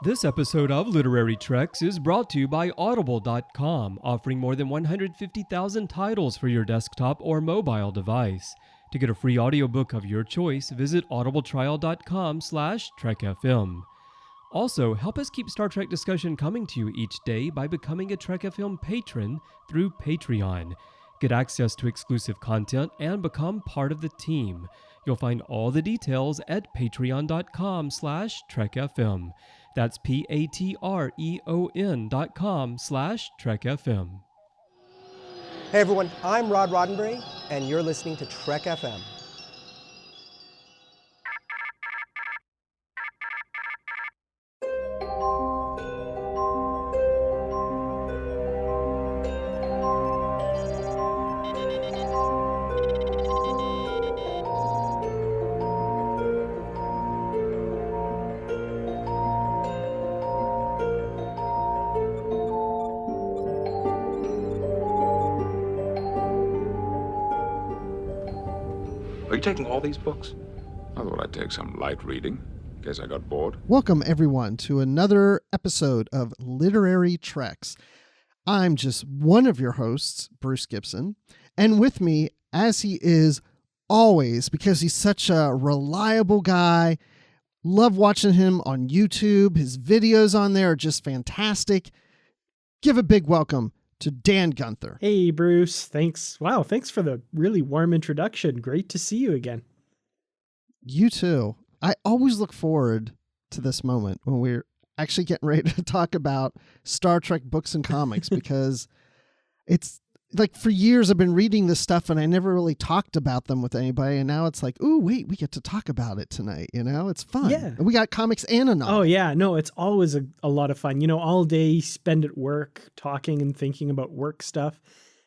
This episode of Literary Treks is brought to you by Audible.com, offering more than 150,000 titles for your desktop or mobile device. To get a free audiobook of your choice, visit audibletrial.com/TrekFM. Also, help us keep Star Trek discussion coming to you each day by becoming a Trek FM patron through Patreon. Get access to exclusive content and become part of the team. You'll find all the details at patreon.com/TrekFM. That's patreon.com/TrekFM. Hey everyone, I'm Rod Roddenberry, and you're listening to Trek FM. Are you taking all these books? I thought I'd take some light reading. Guess I got bored. Welcome, everyone, to another episode of Literary Treks. I'm just one of your hosts, Bruce Gibson, and with me, as he is always, because he's such a reliable guy, love watching him on YouTube. His videos on there are just fantastic. Give a big welcome to Dan Gunther. Hey, Bruce. Thanks. Wow. Thanks for the really warm introduction. Great to see you again. You too. I always look forward to this moment when we're actually getting ready to talk about Star Trek books and comics because it's like for years I've been reading this stuff and I never really talked about them with anybody. And now it's like, oh, wait, we get to talk about it tonight. You know, it's fun. Yeah. And we got comics and a novel. Oh, yeah. No, it's always a lot of fun. You know, all day spend at work talking and thinking about work stuff.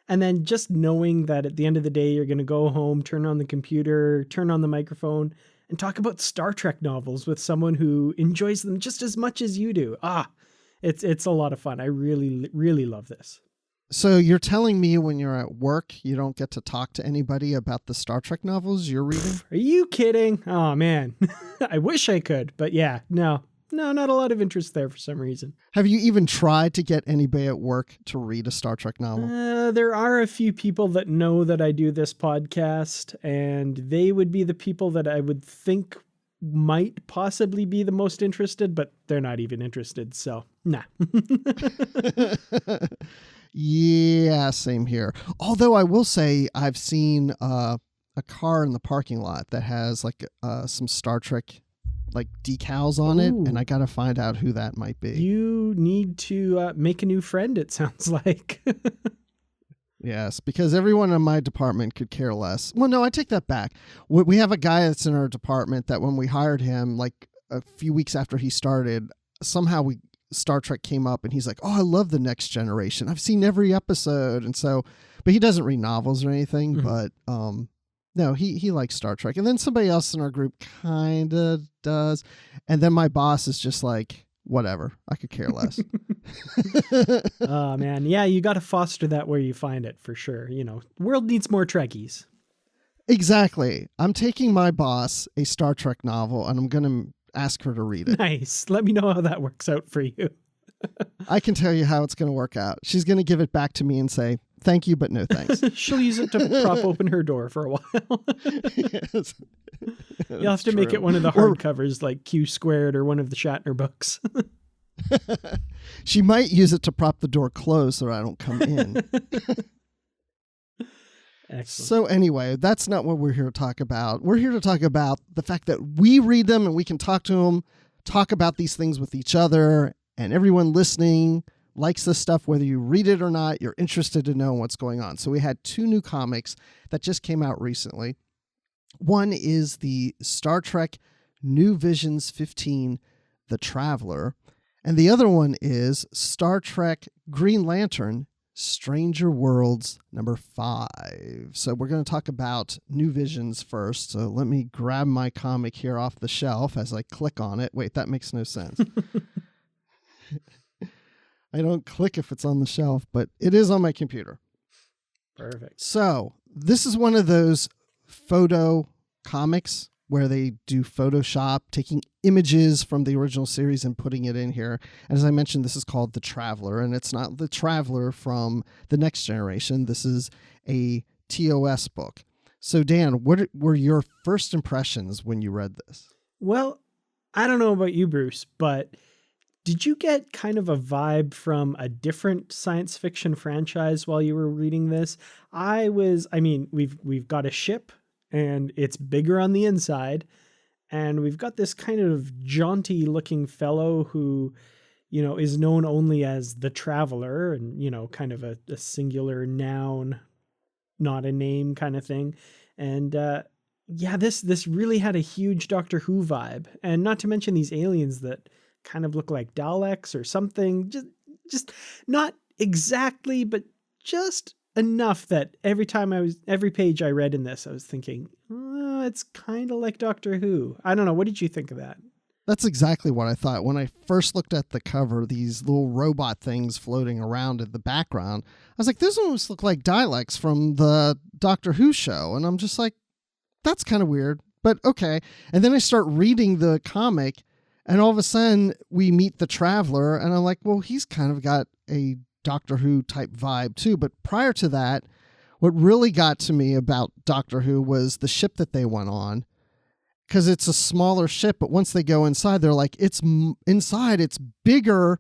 And then just knowing that at the end of the day, you're going to go home, turn on the computer, turn on the microphone and talk about Star Trek novels with someone who enjoys them just as much as you do. It's a lot of fun. I really, really love this. So you're telling me when you're at work, you don't get to talk to anybody about the Star Trek novels you're reading? Are you kidding? Oh, man. I wish I could, but yeah, no, not a lot of interest there for some reason. Have you even tried to get anybody at work to read a Star Trek novel? There are a few people that know that I do this podcast, and they would be the people that I would think might possibly be the most interested, but they're not even interested, so nah. Yeah, same here. Although I will say I've seen a car in the parking lot that has like some Star Trek like decals on it, and I got to find out who that might be. You need to make a new friend, it sounds like. Yes, because everyone in my department could care less. Well, no, I take that back. We have a guy that's in our department that when we hired him, like a few weeks after he started, somehow Star Trek came up and he's like, oh, I love The Next Generation. I've seen every episode. And so, but he doesn't read novels or anything, but no, he likes Star Trek. And then somebody else in our group kind of does. And then my boss is just like, whatever, I could care less. Oh, man. Yeah, you got to foster that where you find it for sure. You know, world needs more Trekkies. Exactly. I'm taking my boss a Star Trek novel and I'm going to ask her to read it. Nice. Let me know how that works out for you. I can tell you how it's going to work out. She's going to give it back to me and say, thank you, but no thanks. She'll use it to prop open her door for a while. Yes. You'll have to make it one of the hardcovers like Q Squared or one of the Shatner books. She might use it to prop the door closed so I don't come in. Excellent. So anyway, that's not what we're here to talk about. We're here to talk about the fact that we read them and we can talk to them, talk about these things with each other, and everyone listening likes this stuff, whether you read it or not, you're interested to know what's going on. So we had two new comics that just came out recently. One is the Star Trek New Visions 15, The Traveler, and the other one is Star Trek Green Lantern, Stranger Worlds number 5. So we're going to talk about New Visions first. So let me grab my comic here off the shelf as I click on it. Wait, that makes no sense. I don't click if it's on the shelf, but it is on my computer. Perfect. So this is one of those photo comics where they do Photoshop, taking images from the original series and putting it in here. And as I mentioned, this is called The Traveler, and it's not The Traveler from The Next Generation. This is a TOS book. So Dan, what were your first impressions when you read this? Well, I don't know about you, Bruce, but did you get kind of a vibe from a different science fiction franchise while you were reading this? We've got a ship and it's bigger on the inside, and we've got this kind of jaunty looking fellow who, is known only as the Traveler, and, kind of a singular noun, not a name kind of thing. And, this really had a huge Doctor Who vibe, and not to mention these aliens that kind of look like Daleks or something, just not exactly, but just enough that every page I read in this, I was thinking, oh, it's kind of like Doctor Who. I don't know. What did you think of that? That's exactly what I thought. When I first looked at the cover, these little robot things floating around in the background, I was like, those almost look like Daleks from the Doctor Who show. And I'm just like, that's kind of weird, but okay. And then I start reading the comic, and all of a sudden we meet the Traveler, and I'm like, well, he's kind of got a Doctor Who type vibe too. But prior to that, what really got to me about Doctor Who was the ship that they went on, because it's a smaller ship, but once they go inside, they're like, it's inside, it's bigger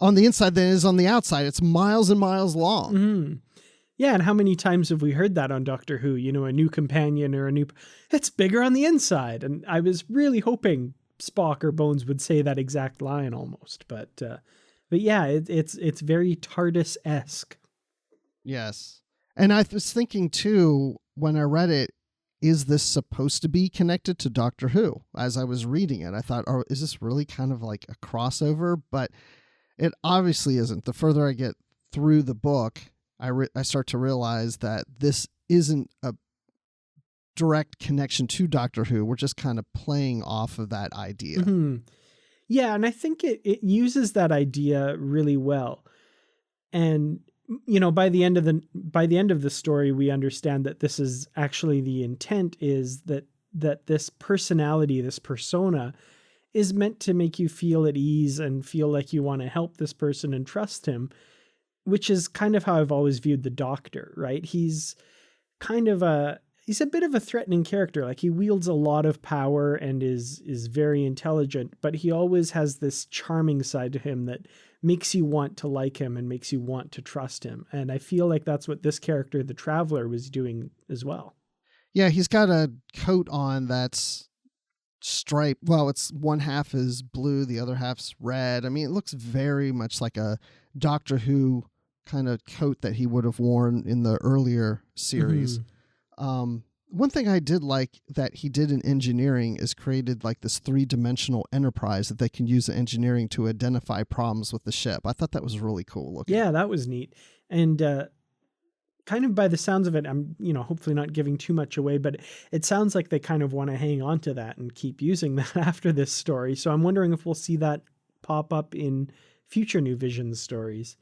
on the inside than it is on the outside. It's miles and miles long. Mm-hmm. Yeah, and how many times have we heard that on Doctor Who? A new companion or it's bigger on the inside. And I was really hoping Spock or Bones would say that exact line almost, but yeah, it's very TARDIS-esque. Yes. And I was thinking too, when I read it, is this supposed to be connected to Doctor Who? As I was reading it, I thought, oh, is this really kind of like a crossover? But it obviously isn't. The further I get through the book, I start to realize that this isn't a direct connection to Doctor Who. We're just kind of playing off of that idea. Mm-hmm. Yeah, and I think it uses that idea really well. And by the end of the story, we understand that this is actually the intent is that this personality, this persona, is meant to make you feel at ease and feel like you want to help this person and trust him, which is kind of how I've always viewed the Doctor, right? He's a bit of a threatening character. Like, he wields a lot of power and is very intelligent, but he always has this charming side to him that makes you want to like him and makes you want to trust him. And I feel like that's what this character, the Traveler, was doing as well. Yeah, he's got a coat on that's striped. Well, it's one half is blue, the other half's red. I mean, it looks very much like a Doctor Who kind of coat that he would have worn in the earlier series. Mm-hmm. One thing I did like that he did in engineering is created like this 3-dimensional enterprise that they can use in engineering to identify problems with the ship. I thought that was really cool looking. Yeah, that was neat. And kind of by the sounds of it, I'm, hopefully not giving too much away, but it sounds like they kind of want to hang on to that and keep using that after this story. So I'm wondering if we'll see that pop up in future New Visions stories.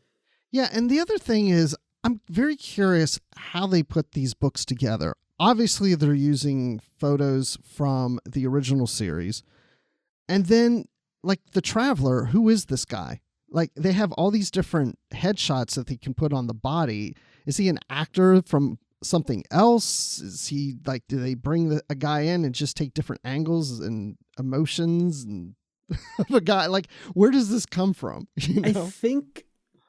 Yeah, and the other thing is, I'm very curious how they put these books together. Obviously, they're using photos from the original series. And then, like, the Traveler, who is this guy? Like, they have all these different headshots that they can put on the body. Is he an actor from something else? Is he, like, do they bring a guy in and just take different angles and emotions and of a guy? Like, where does this come from? I think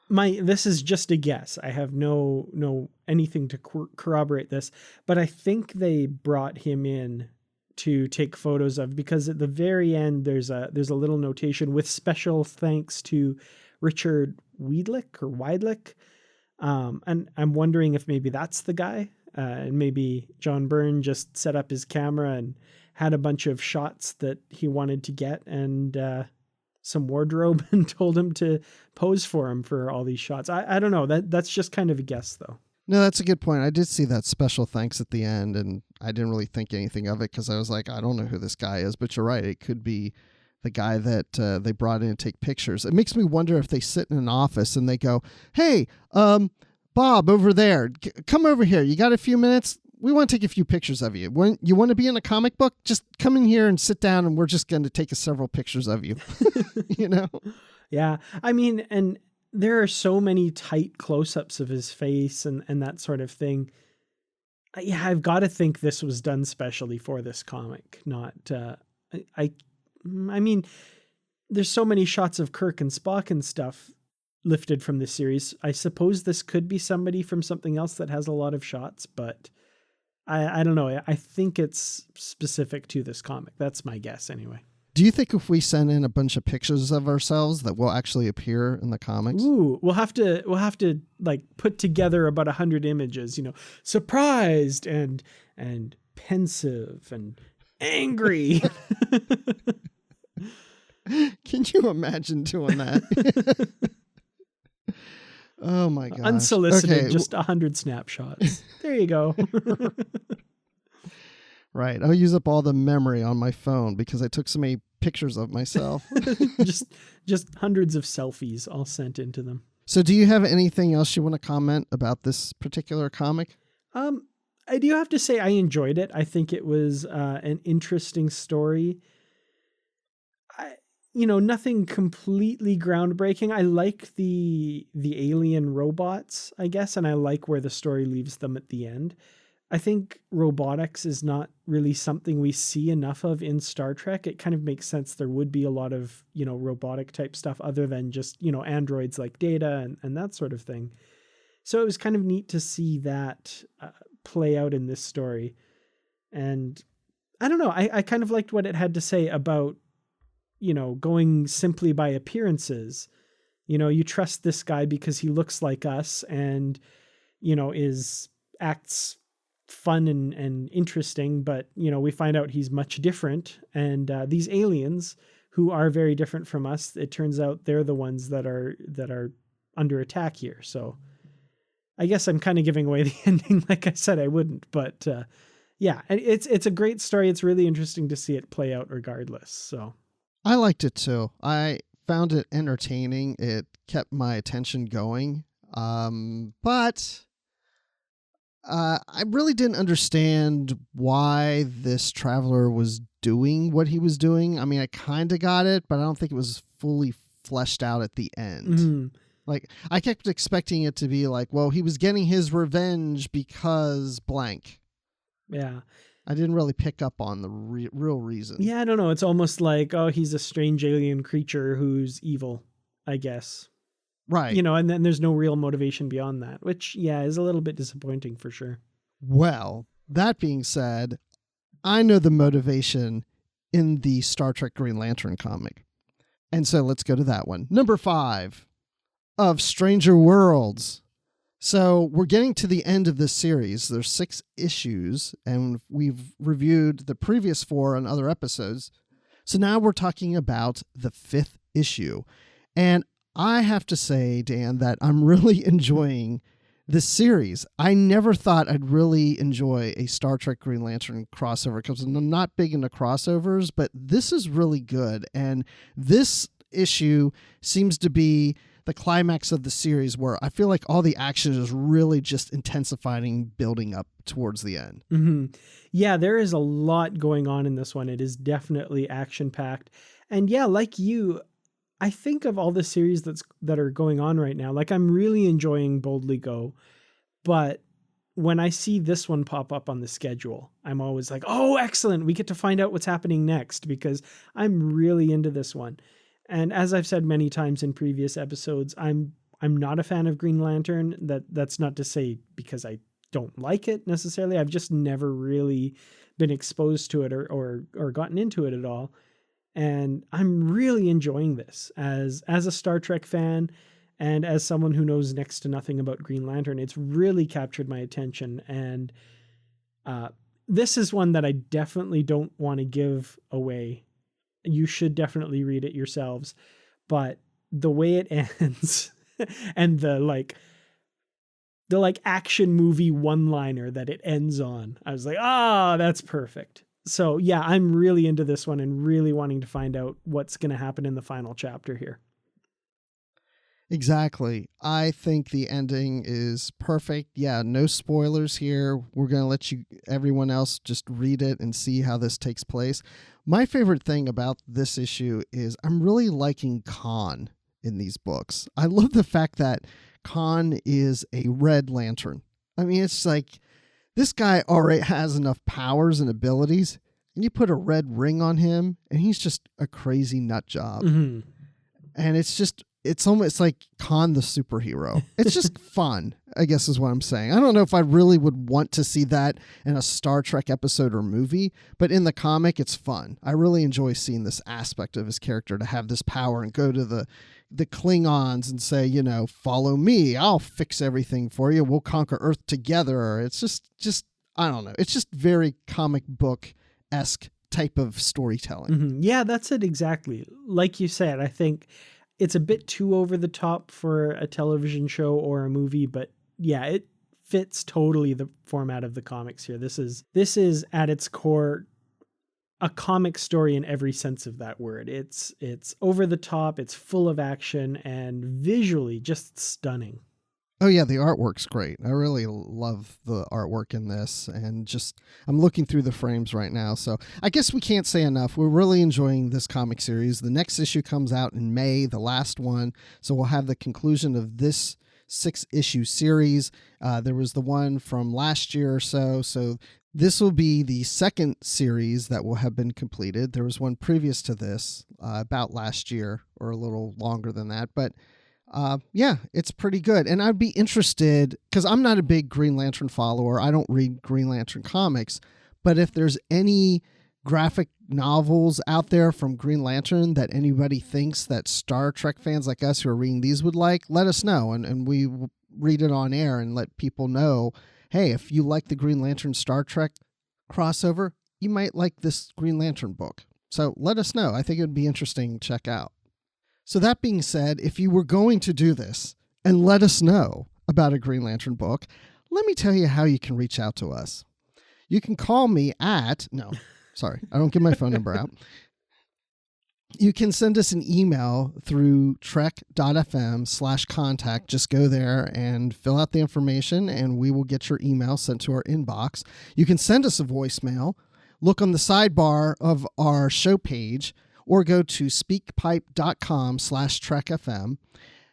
this is just a guess. I have no anything to corroborate this, but I think they brought him in to take photos of, because at the very end there's a little notation with special thanks to Richard Weidlich. And I'm wondering if maybe that's the guy, and maybe John Byrne just set up his camera and had a bunch of shots that he wanted to get, and some wardrobe, and told him to pose for him for all these shots. I don't know. That's just kind of a guess, though. No, that's a good point. I did see that special thanks at the end, and I didn't really think anything of it because I was like, I don't know who this guy is. But you're right. It could be the guy that they brought in to take pictures. It makes me wonder if they sit in an office and they go, hey, Bob over there, come over here. You got a few minutes? we want to take a few pictures of you. When you want to be in a comic book, just come in here and sit down and we're just going to take several pictures of you, you know? Yeah. I mean, and there are so many tight close-ups of his face and that sort of thing. Yeah, I've got to think this was done specially for this comic. Not, I mean, there's so many shots of Kirk and Spock and stuff lifted from this series. I suppose this could be somebody from something else that has a lot of shots, but I don't know. I think it's specific to this comic. That's my guess anyway. Do you think if we send in a bunch of pictures of ourselves that will actually appear in the comics? Ooh, we'll have to like put together about 100 images, you know, surprised and pensive and angry. Can you imagine doing that? Oh my gosh. Unsolicited, okay. just 100 snapshots. There you go. Right. I'll use up all the memory on my phone because I took so many pictures of myself. just hundreds of selfies all sent into them. So do you have anything else you want to comment about this particular comic? I do have to say I enjoyed it. I think it was an interesting story. Nothing completely groundbreaking. I like the alien robots, I guess, and I like where the story leaves them at the end. I think robotics is not really something we see enough of in Star Trek. It kind of makes sense there would be a lot of, robotic type stuff other than just, androids like Data and that sort of thing. So it was kind of neat to see that play out in this story. And I don't know, I kind of liked what it had to say about, going simply by appearances. You trust this guy because he looks like us and, acts fun and interesting, but we find out he's much different. And these aliens who are very different from us, it turns out they're the ones that are under attack here. So I guess I'm kind of giving away the ending. Like I said, I wouldn't, but yeah, it's a great story. It's really interesting to see it play out regardless. So I liked it too. I found it entertaining. It kept my attention going. But I really didn't understand why this traveler was doing what he was doing. I mean, I kind of got it, but I don't think it was fully fleshed out at the end. Mm-hmm. Like, I kept expecting it to be like, well, he was getting his revenge because blank. Yeah. I didn't really pick up on the real reason. Yeah, I don't know. It's almost like, oh, he's a strange alien creature who's evil, I guess. Right. And then there's no real motivation beyond that, which, yeah, is a little bit disappointing for sure. Well, that being said, I know the motivation in the Star Trek Green Lantern comic. And so let's go to that one. Number 5 of Stranger Worlds. So we're getting to the end of this series. There's 6 issues, and we've reviewed the previous 4 on other episodes. So now we're talking about the 5th issue. And I have to say, Dan, that I'm really enjoying this series. I never thought I'd really enjoy a Star Trek Green Lantern crossover because I'm not big into crossovers, but this is really good. And this issue seems to be the climax of the series where I feel like all the action is really just intensifying, building up towards the end. Mm-hmm. Yeah, there is a lot going on in this one. It is definitely action-packed. And yeah, like you, I think of all the series that are going on right now, like I'm really enjoying Boldly Go, but when I see this one pop up on the schedule, I'm always like, oh, excellent. We get to find out what's happening next because I'm really into this one. And as I've said many times in previous episodes, I'm not a fan of Green Lantern. That's not to say because I don't like it necessarily. I've just never really been exposed to it or gotten into it at all. And I'm really enjoying this as a Star Trek fan and as someone who knows next to nothing about Green Lantern. It's really captured my attention. And this is one that I definitely don't want to give away. You should definitely read it yourselves. But the way it ends and the action movie one-liner that it ends on, I was like, that's perfect. So yeah, I'm really into this one and really wanting to find out what's going to happen in the final chapter here. Exactly. I think the ending is perfect. Yeah, no spoilers here. We're going to let everyone else just read it and see how this takes place. My favorite thing about this issue is I'm really liking Khan in these books. I love the fact that Khan is a Red Lantern. I mean, it's like this guy already has enough powers and abilities, and you put a red ring on him, and he's just a crazy nut job. Mm-hmm. And it's almost like Khan the superhero. It's just fun, I guess is what I'm saying. I don't know if I really would want to see that in a Star Trek episode or movie, but in the comic, it's fun. I really enjoy seeing this aspect of his character to have this power and go to the Klingons and say, follow me. I'll fix everything for you. We'll conquer Earth together. It's just I don't know. It's just very comic book-esque type of storytelling. Mm-hmm. Yeah, that's it exactly. Like you said, I think it's a bit too over the top for a television show or a movie, but yeah, it fits totally the format of the comics here. This is at its core a comic story in every sense of that word. It's over the top, it's full of action, and visually just stunning. Oh yeah, the artwork's great. I really love the artwork in this, and I'm looking through the frames right now, so I guess we can't say enough. We're really enjoying this comic series. The next issue comes out in May, the last one, so we'll have the conclusion of this 6-issue series. There was the one from last year or so this will be the second series that will have been completed. There was one previous to this, about last year, or a little longer than that, but yeah, it's pretty good. And I'd be interested, because I'm not a big Green Lantern follower. I don't read Green Lantern comics, but if there's any graphic novels out there from Green Lantern that anybody thinks that Star Trek fans like us who are reading these would like, let us know. And we will read it on air and let people know, hey, if you like the Green Lantern Star Trek crossover, you might like this Green Lantern book. So let us know. I think it would be interesting to check out. So that being said, if you were going to do this and let us know about a Green Lantern book, let me tell you how you can reach out to us. You can call me at... No, sorry, I don't give my phone number out. You can send us an email through trek.fm/contact. Just go there and fill out the information, and we will get your email sent to our inbox. You can send us a voicemail. Look on the sidebar of our show page, or go to speakpipe.com/trekfm.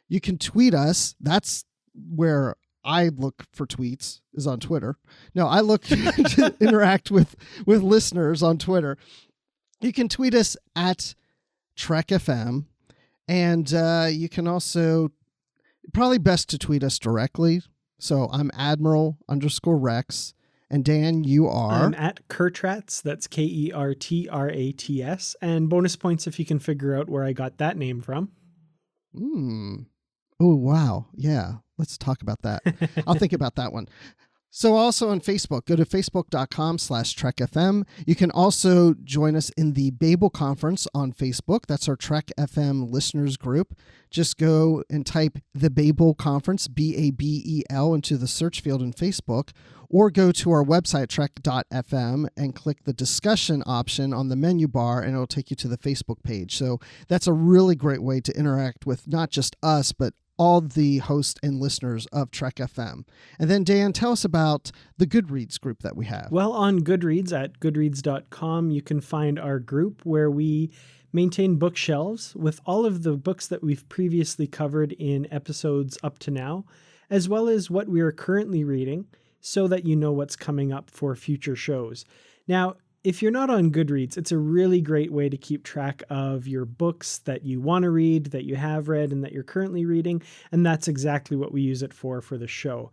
You can tweet us. That's where I look for tweets, is on Twitter. No, I look to interact with listeners on Twitter. You can tweet us at TrekFM, and you can also, probably best to tweet us directly. So I'm Admiral_Rex. And Dan, you are? I'm at Kertrats. That's KERTRATS. And bonus points if you can figure out where I got that name from. Oh, wow. Yeah. Let's talk about that. I'll think about that one. So also on Facebook, go to facebook.com/TrekFM. You can also join us in the Babel Conference on Facebook. That's our Trek FM listeners group. Just go and type the Babel Conference, BABEL, into the search field in Facebook, or go to our website, trek.fm, and click the discussion option on the menu bar, and it'll take you to the Facebook page. So that's a really great way to interact with not just us, but all the hosts and listeners of Trek FM. And then, Dan, tell us about the Goodreads group that we have. Well, on Goodreads at goodreads.com, you can find our group where we maintain bookshelves with all of the books that we've previously covered in episodes up to now, as well as what we are currently reading, so that you know what's coming up for future shows. Now, if you're not on Goodreads, it's a really great way to keep track of your books that you want to read, that you have read, and that you're currently reading. And that's exactly what we use it for the show.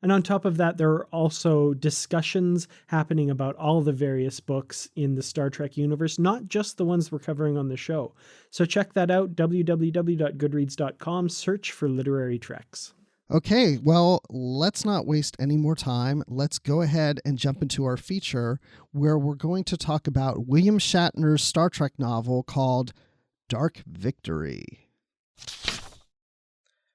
And on top of that, there are also discussions happening about all the various books in the Star Trek universe, not just the ones we're covering on the show. So check that out, www.goodreads.com, search for Literary Treks. Okay, well, let's not waste any more time. Let's go ahead and jump into our feature, where we're going to talk about William Shatner's Star Trek novel called Dark Victory.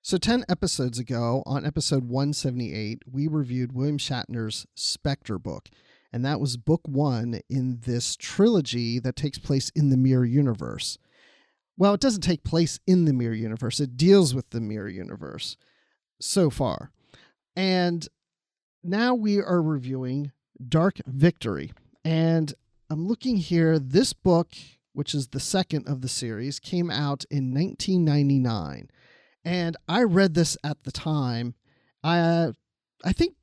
So 10 episodes ago, on episode 178, we reviewed William Shatner's Spectre book, and that was book 1 in this trilogy that takes place in the Mirror Universe. Well, it doesn't take place in the mirror universe. It deals with the mirror universe so far. And now we are reviewing Dark Victory. And I'm looking here. This book, which is the second of the series, came out in 1999. And I read this at the time. I think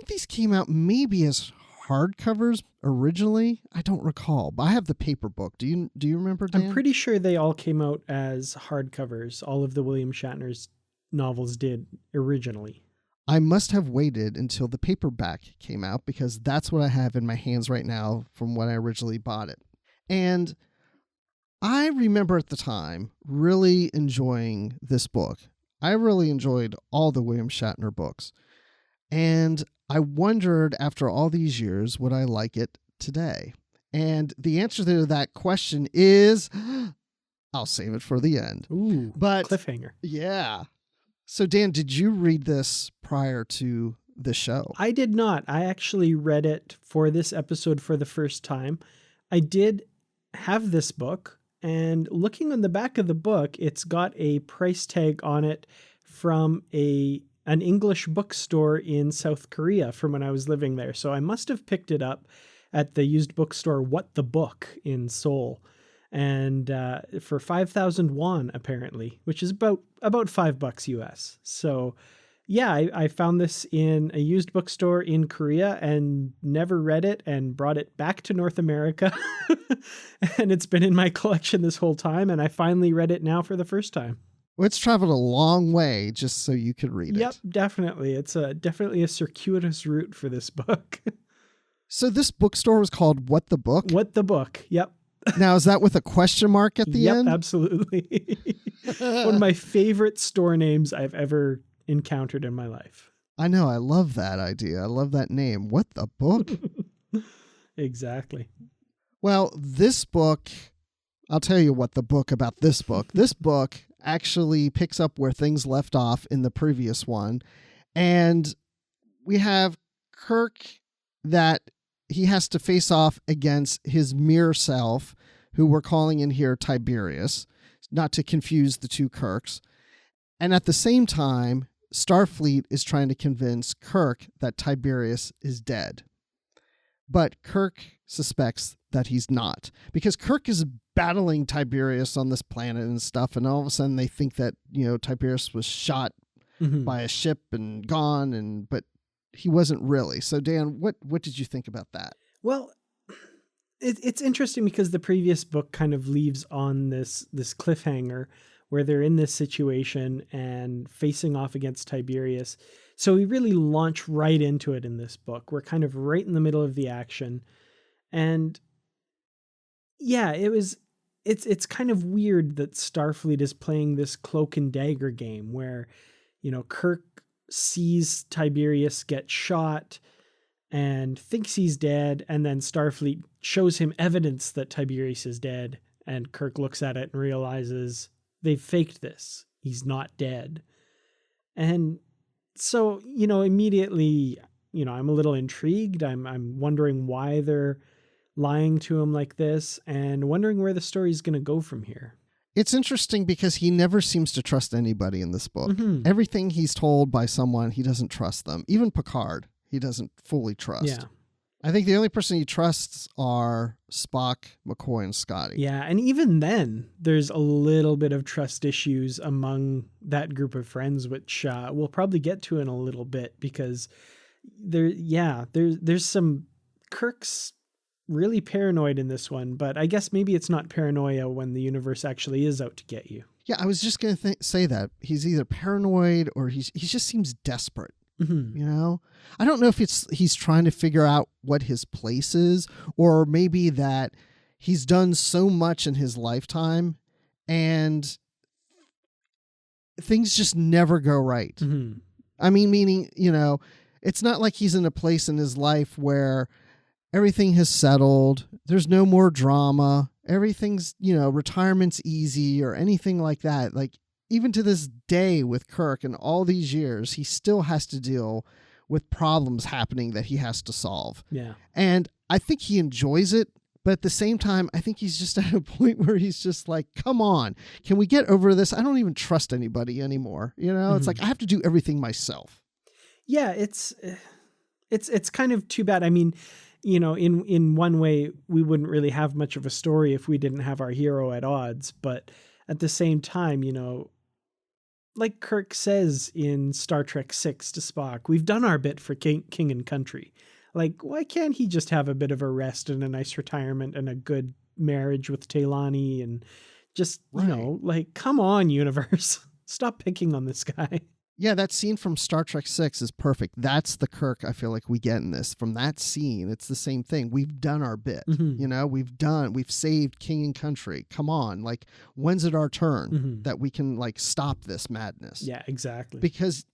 these came out maybe as hardcovers originally. I don't recall, but I have the paper book. Do you remember, Dan? I'm pretty sure they all came out as hardcovers. All of the William Shatner's novels did originally. I must have waited until the paperback came out because that's what I have in my hands right now from when I originally bought it. And I remember at the time really enjoying this book. I really enjoyed all the William Shatner books. And I wondered, after all these years, would I like it today? And the answer to that question is, I'll save it for the end. Ooh, but cliffhanger. Yeah. So, Dan, did you read this prior to the show? I did not. I actually read it for this episode for the first time. I did have this book, and looking on the back of the book, it's got a price tag on it from an English bookstore in South Korea from when I was living there. So I must have picked it up at the used bookstore What the Book in Seoul, and for 5,000 won apparently, which is about $5 US. So yeah, I found this in a used bookstore in Korea and never read it and brought it back to North America. And it's been in my collection this whole time, and I finally read it now for the first time. Well, it's traveled a long way just so you could read it. Yep, definitely. It's definitely a circuitous route for this book. So this bookstore was called What the Book? What the Book, yep. Now, is that with a question mark at the end? Yep, absolutely. One of my favorite store names I've ever encountered in my life. I know. I love that idea. I love that name. What the Book? Exactly. Well, this book, I'll tell you what the book about this book. This book actually picks up where things left off in the previous one. And we have Kirk that he has to face off against his mirror self, who we're calling in here Tiberius, not to confuse the two Kirks. And at the same time, Starfleet is trying to convince Kirk that Tiberius is dead. But Kirk suspects that he's not, because Kirk is battling Tiberius on this planet and stuff, and all of a sudden they think that, Tiberius was shot by a ship and gone, but he wasn't really. So Dan, what did you think about that? Well, it's interesting because the previous book kind of leaves on this cliffhanger where they're in this situation and facing off against Tiberius. So we really launch right into it in this book. We're kind of right in the middle of the action. And yeah, it's kind of weird that Starfleet is playing this cloak and dagger game where, Kirk sees Tiberius get shot and thinks he's dead, and then Starfleet shows him evidence that Tiberius is dead, and Kirk looks at it and realizes they've faked this. He's not dead. And so, immediately, I'm a little intrigued. I'm wondering why they're lying to him like this and wondering where the story is going to go from here. It's interesting because he never seems to trust anybody in this book. Mm-hmm. Everything he's told by someone, he doesn't trust them. Even Picard, he doesn't fully trust. Yeah. I think the only person he trusts are Spock, McCoy, and Scotty. Yeah, and even then, there's a little bit of trust issues among that group of friends, which we'll probably get to in a little bit, because there's some Kirk's really paranoid in this one, but I guess maybe it's not paranoia when the universe actually is out to get you. Yeah, I was just going to say that. He's either paranoid or he just seems desperate. Mm-hmm. I don't know if he's trying to figure out what his place is, or maybe that he's done so much in his lifetime and things just never go right. Mm-hmm. I mean, meaning, it's not like he's in a place in his life where everything has settled. There's no more drama. Everything's, retirement's easy or anything like that. Like, even to this day with Kirk and all these years, he still has to deal with problems happening that he has to solve. Yeah. And I think he enjoys it But at the same time, I think he's just at a point where he's just like, come on, can we get over this? I don't even trust anybody anymore. You know, it's like I have to do everything myself. Yeah, it's kind of too bad. I mean, you know, in one way, we wouldn't really have much of a story if we didn't have our hero at odds. But at the same time, you know, like Kirk says in Star Trek VI to Spock, we've done our bit for king and country. Like, why can't he just have a bit of a rest and a nice retirement and a good marriage with Taylani and just, you know, like, come on, universe. Stop picking on this guy. Yeah, that scene from Star Trek VI is perfect. That's the Kirk I feel like we get in this. From that scene, it's the same thing. We've done our bit. You know, we've saved king and country. Come on. Like, when's it our turn that we can, like, stop this madness? Yeah, exactly. Because,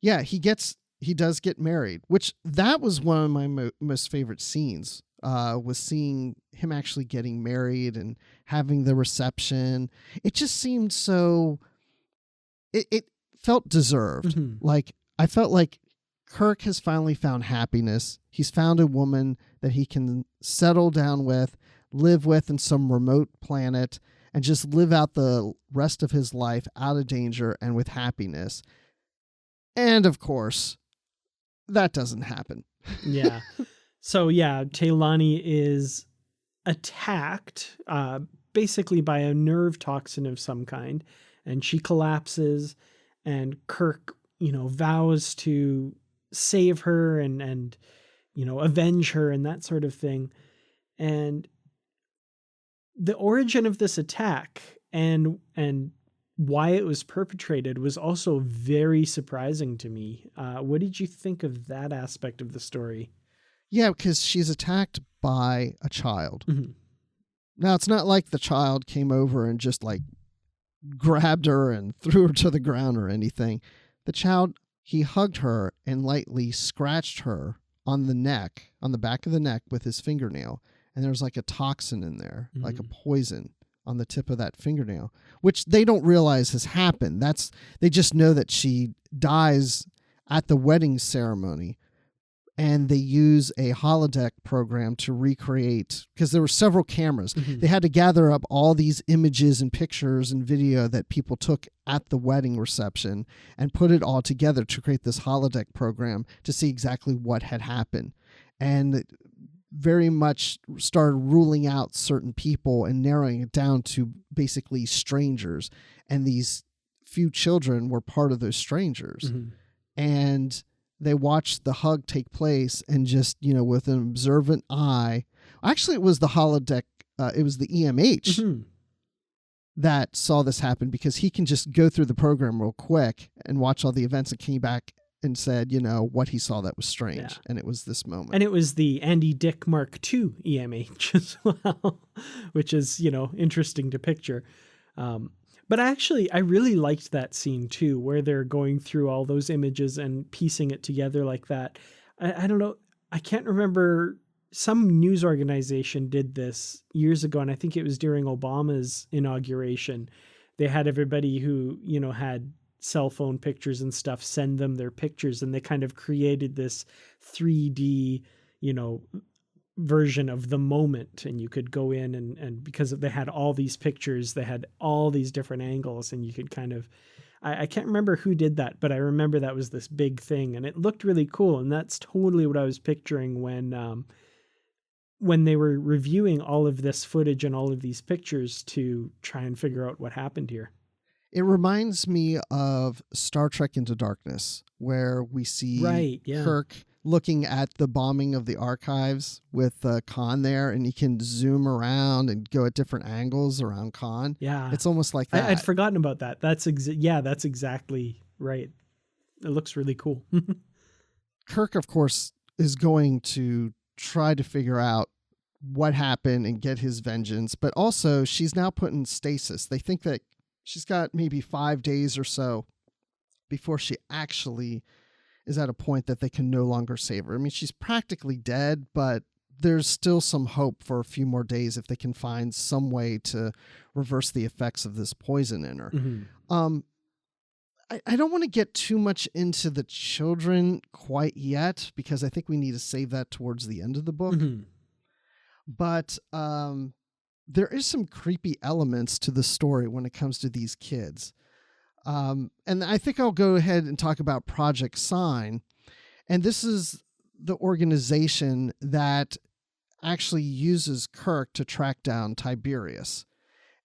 yeah, he does get married, which that was one of my most favorite scenes, was seeing him actually getting married and having the reception. It just seemed so, it felt deserved. Like, I felt like Kirk has finally found happiness. He's found a woman that he can settle down with, live with in some remote planet, and just live out the rest of his life out of danger and with happiness. And of course, that doesn't happen. Yeah. So yeah, Taylani is attacked basically by a nerve toxin of some kind, and she collapses, and Kirk, you know, vows to save her and you know, avenge her and that sort of thing. And the origin of this attack and why it was perpetrated was also very surprising to me. What did you think of that aspect of the story? Yeah, because she's attacked by a child. Now, it's not like the child came over and just like grabbed her and threw her to the ground or anything. The child, he hugged her and lightly scratched her on the neck, on the back of the neck with his fingernail. And there's like a toxin in there, like a poison on the tip of that fingernail, which they don't realize has happened. They just know that she dies at the wedding ceremony. And they use a holodeck program to recreate, because there were several cameras. They had to gather up all these images and pictures and video that people took at the wedding reception and put it all together to create this holodeck program to see exactly what had happened. And very much started ruling out certain people and narrowing it down to basically strangers. And these few children were part of those strangers. And they watched the hug take place and just, you know, with an observant eye. Actually, it was the holodeck. It was the EMH that saw this happen, because he can just go through the program real quick and watch all the events, and came back and said, you know, what he saw that was strange. Yeah. And it was this moment. And it was the Andy Dick Mark II EMH as well, which is, you know, interesting to picture. But actually, I really liked that scene too, where they're going through all those images and piecing it together like that. I don't know. I can't remember. Some news organization did this years ago, and I think it was during Obama's inauguration. They had everybody who, you know, had cell phone pictures and stuff send them their pictures, and they kind of created this 3D, you know, version of the moment. And you could go in and because they had all these pictures, they had all these different angles, and you could kind of, I can't remember who did that, but I remember that was this big thing, and it looked really cool. And that's totally what I was picturing when they were reviewing all of this footage and all of these pictures to try and figure out what happened here. It reminds me of Star Trek Into Darkness, where we see Kirk looking at the bombing of the archives with Khan there, and he can zoom around and go at different angles around Khan. Yeah. It's almost like that. I'd forgotten about that. That's exactly right. It looks really cool. Kirk, of course, is going to try to figure out what happened and get his vengeance, but also she's now put in stasis. They think that she's got maybe 5 days or so before she actually is at a point that they can no longer save her. I mean, she's practically dead, but there's still some hope for a few more days if they can find some way to reverse the effects of this poison in her. I don't want to get too much into the children quite yet, because I think we need to save that towards the end of the book. But there is some creepy elements to the story when it comes to these kids. And I think I'll go ahead and talk about Project Sign. And this is the organization that actually uses Kirk to track down Tiberius.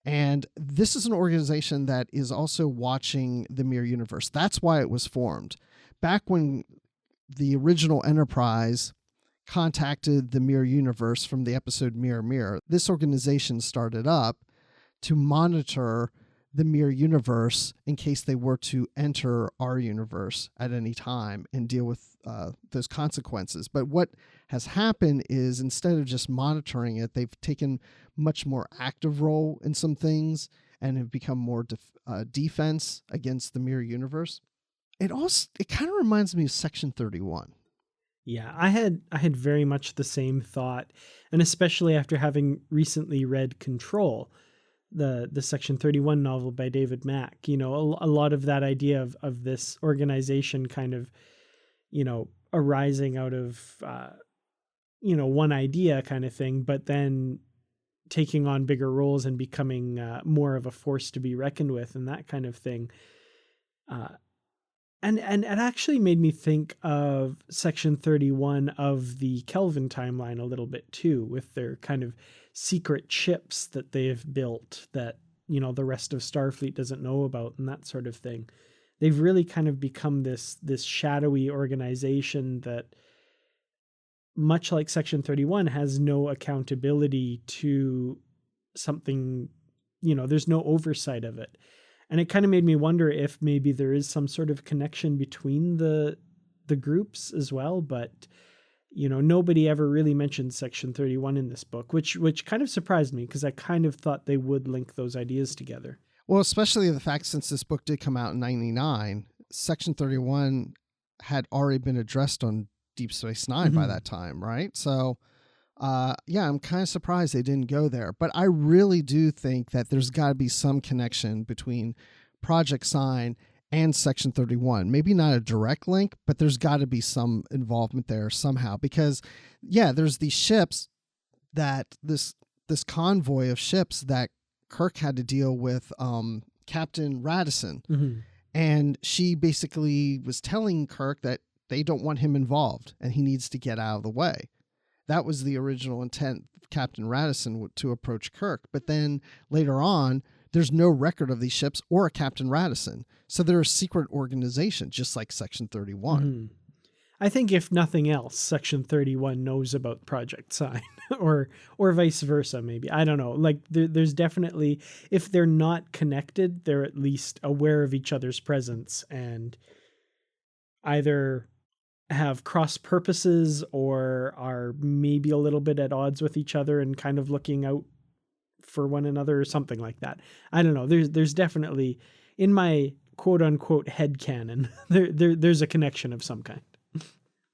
And this is an organization that is also watching the Mirror Universe. That's why it was formed. Back when the original Enterprise contacted the Mirror Universe from the episode Mirror Mirror, this organization started up to monitor the Mirror Universe in case they were to enter our universe at any time and deal with those consequences. But what has happened is, instead of just monitoring it, they've taken much more active role in some things and have become more defense against the Mirror Universe. It kind of reminds me of Section 31. Yeah, I had very much the same thought, and especially after having recently read Control, the Section 31 novel by David Mack. A lot of that idea of this organization kind of, arising out of, one idea kind of thing, but then taking on bigger roles and becoming more of a force to be reckoned with and that kind of thing. And it actually made me think of Section 31 of the Kelvin timeline a little bit too, with their kind of secret ships that they've built that, the rest of Starfleet doesn't know about and that sort of thing. They've really kind of become this shadowy organization that, much like Section 31, has no accountability to something, there's no oversight of it. And it kind of made me wonder if maybe there is some sort of connection between the groups as well. But, nobody ever really mentioned Section 31 in this book, which kind of surprised me, because I kind of thought they would link those ideas together. Well, especially the fact, since this book did come out in 1999, Section 31 had already been addressed on Deep Space Nine by that time, right? So, I'm kind of surprised they didn't go there. But I really do think that there's got to be some connection between Project Sign and Section 31. Maybe not a direct link, but there's got to be some involvement there somehow. Because, there's these ships that this convoy of ships that Kirk had to deal with Captain Radisson. Mm-hmm. And she basically was telling Kirk that they don't want him involved and he needs to get out of the way. That was the original intent of Captain Radisson to approach Kirk. But then later on, there's no record of these ships or a Captain Radisson. So they're a secret organization, just like Section 31. Mm-hmm. I think if nothing else, Section 31 knows about Project Sign or vice versa, maybe. I don't know. Like there's definitely, if they're not connected, they're at least aware of each other's presence and either have cross purposes or are maybe a little bit at odds with each other and kind of looking out for one another or something like that. I don't know. There's definitely, in my quote unquote headcanon, there's a connection of some kind.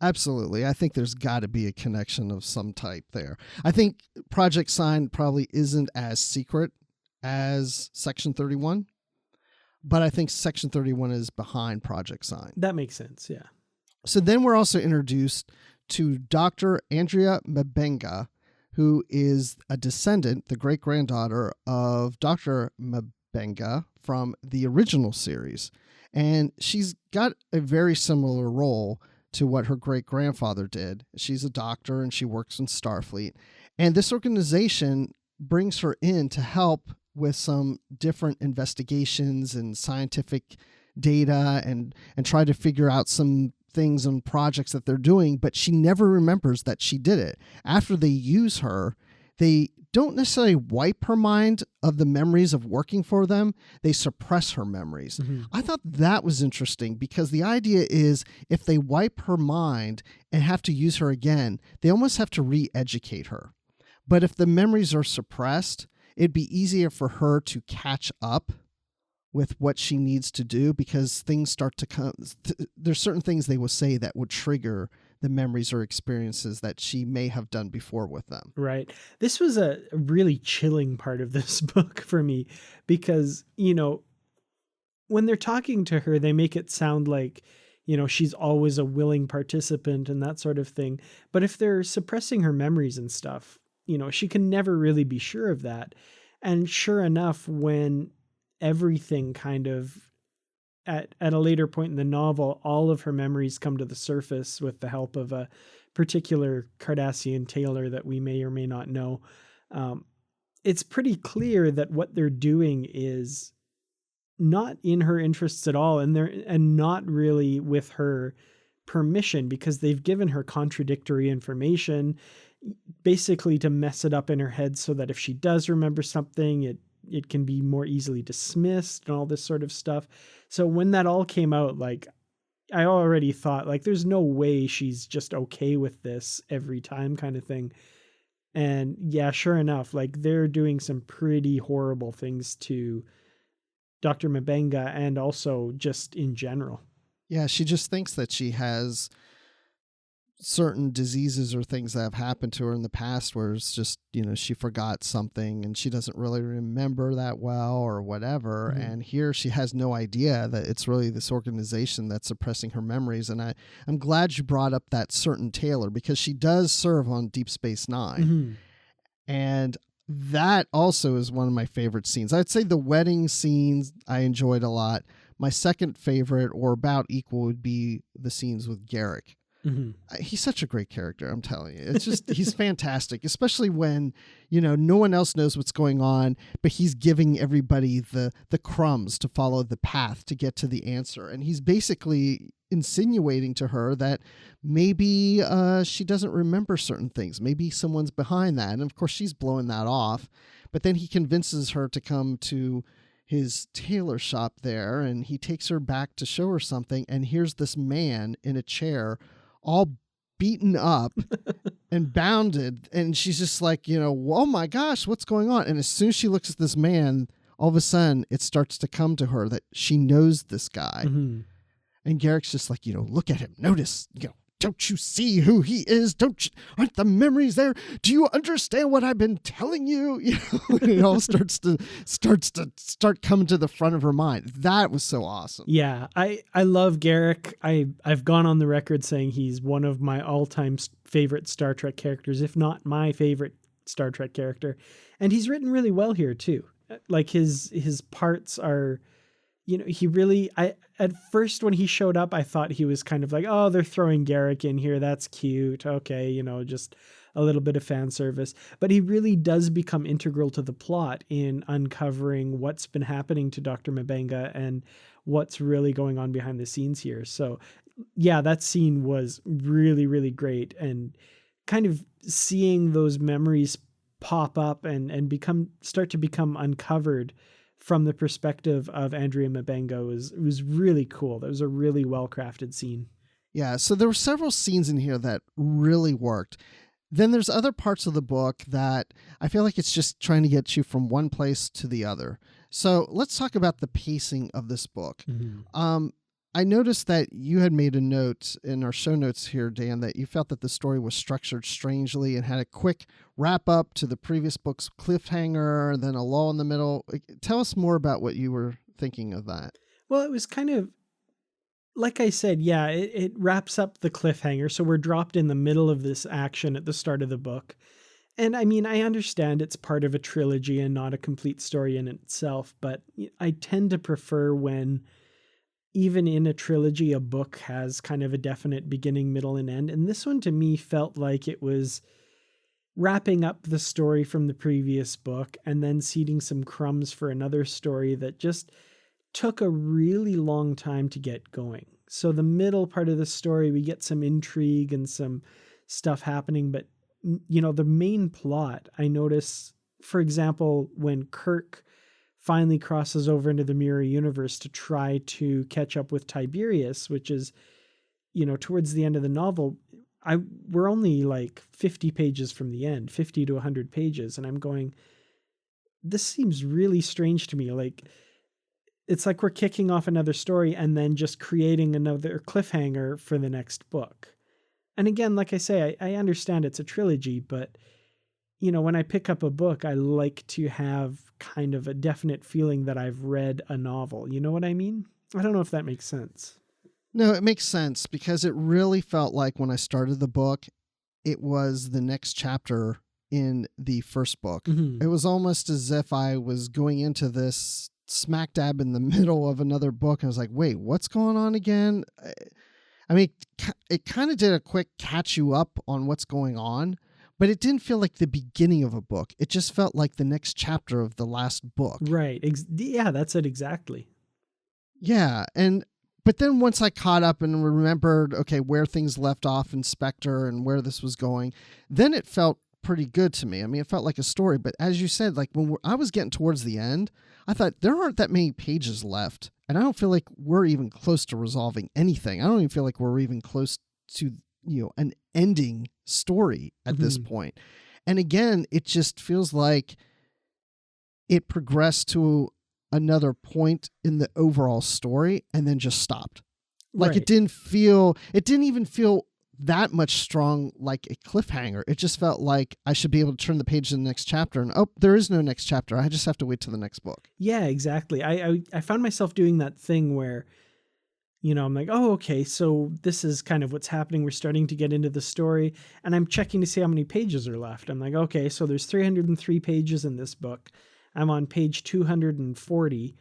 Absolutely. I think there's got to be a connection of some type there. I think Project Sign probably isn't as secret as Section 31, but I think Section 31 is behind Project Sign. That makes sense, yeah. So then we're also introduced to Dr. Andrea Mabenga, who is a descendant, the great-granddaughter of Dr. Mabenga from the original series. And she's got a very similar role to what her great-grandfather did. She's a doctor and she works in Starfleet. And this organization brings her in to help with some different investigations and scientific data and try to figure out some things and projects that they're doing, but she never remembers that she did it. After they use her, they don't necessarily wipe her mind of the memories of working for them. They suppress her memories. Mm-hmm. I thought that was interesting because the idea is if they wipe her mind and have to use her again, they almost have to re-educate her. But if the memories are suppressed, it'd be easier for her to catch up with what she needs to do because things start to come. There's certain things they will say that would trigger the memories or experiences that she may have done before with them. Right. This was a really chilling part of this book for me because, when they're talking to her, they make it sound like, she's always a willing participant and that sort of thing. But if they're suppressing her memories and stuff, she can never really be sure of that. And sure enough, when everything kind of at a later point in the novel, all of her memories come to the surface with the help of a particular Cardassian tailor that we may or may not know. It's pretty clear that what they're doing is not in her interests at all, and not really with her permission, because they've given her contradictory information basically to mess it up in her head so that if she does remember something, it can be more easily dismissed and all this sort of stuff. So when that all came out, like, I already thought, like, there's no way she's just okay with this every time kind of thing. And yeah, sure enough, like, they're doing some pretty horrible things to Dr. M'Benga and also just in general. Yeah, she just thinks that she has certain diseases or things that have happened to her in the past where it's just, she forgot something and she doesn't really remember that well or whatever. Mm-hmm. And here she has no idea that it's really this organization that's suppressing her memories. And I'm glad you brought up that certain tailor, because she does serve on Deep Space Nine. Mm-hmm. And that also is one of my favorite scenes. I'd say the wedding scenes I enjoyed a lot. My second favorite, or about equal, would be the scenes with Garrick. Mm-hmm. He's such a great character, I'm telling you. It's just, he's fantastic, especially when, no one else knows what's going on, but he's giving everybody the crumbs to follow the path to get to the answer. And he's basically insinuating to her that maybe she doesn't remember certain things. Maybe someone's behind that. And of course, she's blowing that off. But then he convinces her to come to his tailor shop there, and he takes her back to show her something. And here's this man in a chair, all beaten up and bounded. And she's just like, oh my gosh, what's going on? And as soon as she looks at this man, all of a sudden it starts to come to her that she knows this guy. Mm-hmm. And Garrick's just like, look at him, notice, don't you see who he is? Aren't the memories there? Do you understand what I've been telling you? It all starts to coming to the front of her mind. That was so awesome. Yeah, I love Garrick. I've gone on the record saying he's one of my all-time favorite Star Trek characters, if not my favorite Star Trek character. And he's written really well here too. Like his parts are, he really, at first when he showed up, I thought he was kind of like, oh, they're throwing Garrick in here. That's cute. Okay. Just a little bit of fan service, but he really does become integral to the plot in uncovering what's been happening to Dr. M'Benga and what's really going on behind the scenes here. So yeah, that scene was really, really great. And kind of seeing those memories pop up and start to become uncovered from the perspective of Andrea M'Benga was really cool. That was a really well-crafted scene. Yeah, so there were several scenes in here that really worked. Then there's other parts of the book that I feel like it's just trying to get you from one place to the other. So let's talk about the pacing of this book. Mm-hmm. I noticed that you had made a note in our show notes here, Dan, that you felt that the story was structured strangely and had a quick wrap up to the previous book's cliffhanger, then a lull in the middle. Tell us more about what you were thinking of that. Well, it was kind of, like I said, yeah, it wraps up the cliffhanger. So we're dropped in the middle of this action at the start of the book. And I mean, I understand it's part of a trilogy and not a complete story in itself, but I tend to prefer when, even in a trilogy, a book has kind of a definite beginning, middle, and end. And this one to me felt like it was wrapping up the story from the previous book and then seeding some crumbs for another story that just took a really long time to get going. So the middle part of the story, we get some intrigue and some stuff happening, but the main plot, I notice, for example, when Kirk finally crosses over into the mirror universe to try to catch up with Tiberius, which is, towards the end of the novel, we're only like 50 pages from the end, 50 to 100 pages. And I'm going, this seems really strange to me. Like, it's like we're kicking off another story and then just creating another cliffhanger for the next book. And again, like I say, I understand it's a trilogy, but when I pick up a book, I like to have kind of a definite feeling that I've read a novel. You know what I mean? I don't know if that makes sense. No, it makes sense, because it really felt like when I started the book, it was the next chapter in the first book. Mm-hmm. It was almost as if I was going into this smack dab in the middle of another book. I was like, wait, what's going on again? I mean, it kind of did a quick catch you up on what's going on, but it didn't feel like the beginning of a book. It just felt like the next chapter of the last book. Right. Yeah, that's it exactly. Yeah. But then once I caught up and remembered, okay, where things left off in Spectre and where this was going, then it felt pretty good to me. I mean, it felt like a story, but as you said, like when I was getting towards the end, I thought there aren't that many pages left. And I don't feel like we're even close to resolving anything. I don't even feel like we're even close to, an ending story at this point. And again, it just feels like it progressed to another point in the overall story and then just stopped. Like Right. it didn't even feel that much strong, like a cliffhanger. It just felt like I should be able to turn the page to the next chapter and, oh, there is no next chapter. I just have to wait till the next book. Yeah, exactly. I found myself doing that thing where, I'm like, oh, okay, so this is kind of what's happening. We're starting to get into the story, and I'm checking to see how many pages are left. I'm like, okay, so there's 303 pages in this book. I'm on page 240,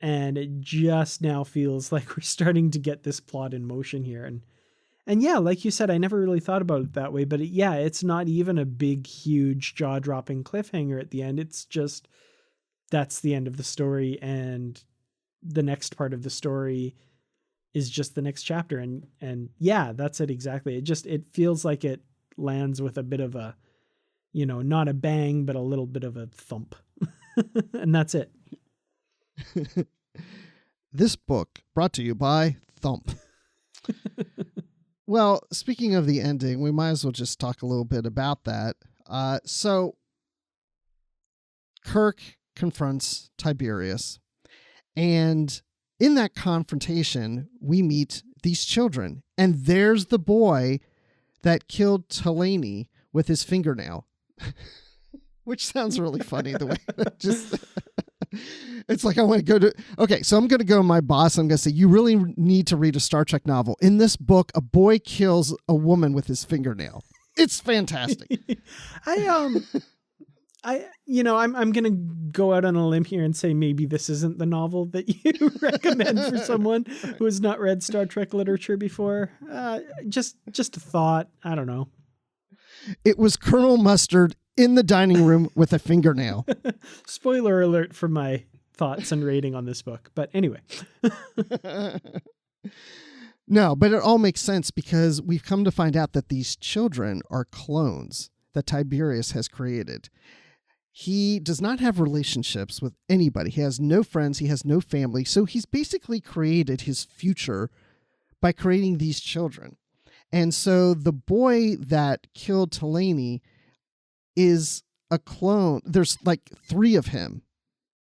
and it just now feels like we're starting to get this plot in motion here. And yeah, like you said, I never really thought about it that way, but it's not even a big, huge, jaw-dropping cliffhanger at the end. It's just, that's the end of the story, and the next part of the story is just the next chapter. And yeah, that's it exactly. It feels like it lands with a bit of a, not a bang, but a little bit of a thump. And that's it. This book brought to you by Thump. Well, speaking of the ending, we might as well just talk a little bit about that. So Kirk confronts Tiberius, and in that confrontation, we meet these children, and there's the boy that killed Talani with his fingernail, which sounds really funny the way that just... It's like I want to go to... Okay, so I'm going to go to my boss. I'm going to say, you really need to read a Star Trek novel. In this book, a boy kills a woman with his fingernail. It's fantastic. I'm going to go out on a limb here and say maybe this isn't the novel that you recommend for someone who has not read Star Trek literature before. Just a thought. I don't know. It was Colonel Mustard in the dining room with a fingernail. Spoiler alert for my thoughts and rating on this book. But anyway. No, but it all makes sense because we've come to find out that these children are clones that Tiberius has created. He does not have relationships with anybody. He has no friends. He has no family. So he's basically created his future by creating these children. And so the boy that killed Talani is a clone. There's like 3 of him,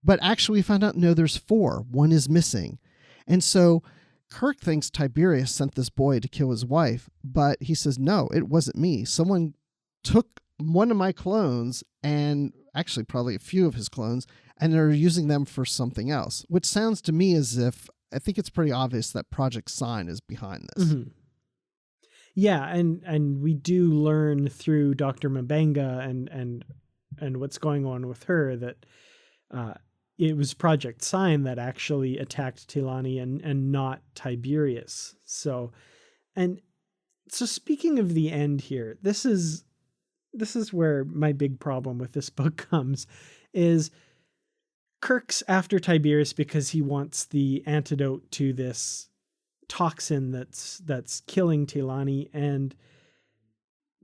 but actually we found out, no, there's 4. One is missing. And so Kirk thinks Tiberius sent this boy to kill his wife, but he says, no, it wasn't me. Someone took one of my clones, and actually probably a few of his clones, and they're using them for something else, which sounds to me as if, I think it's pretty obvious that Project Sign is behind this. Mm-hmm. Yeah, and we do learn through Dr. Mbenga and what's going on with her that it was Project Sign that actually attacked Tilani and not Tiberius. So speaking of the end here, this is where my big problem with this book comes, is Kirk's after Tiberius because he wants the antidote to this toxin that's killing Tilani, and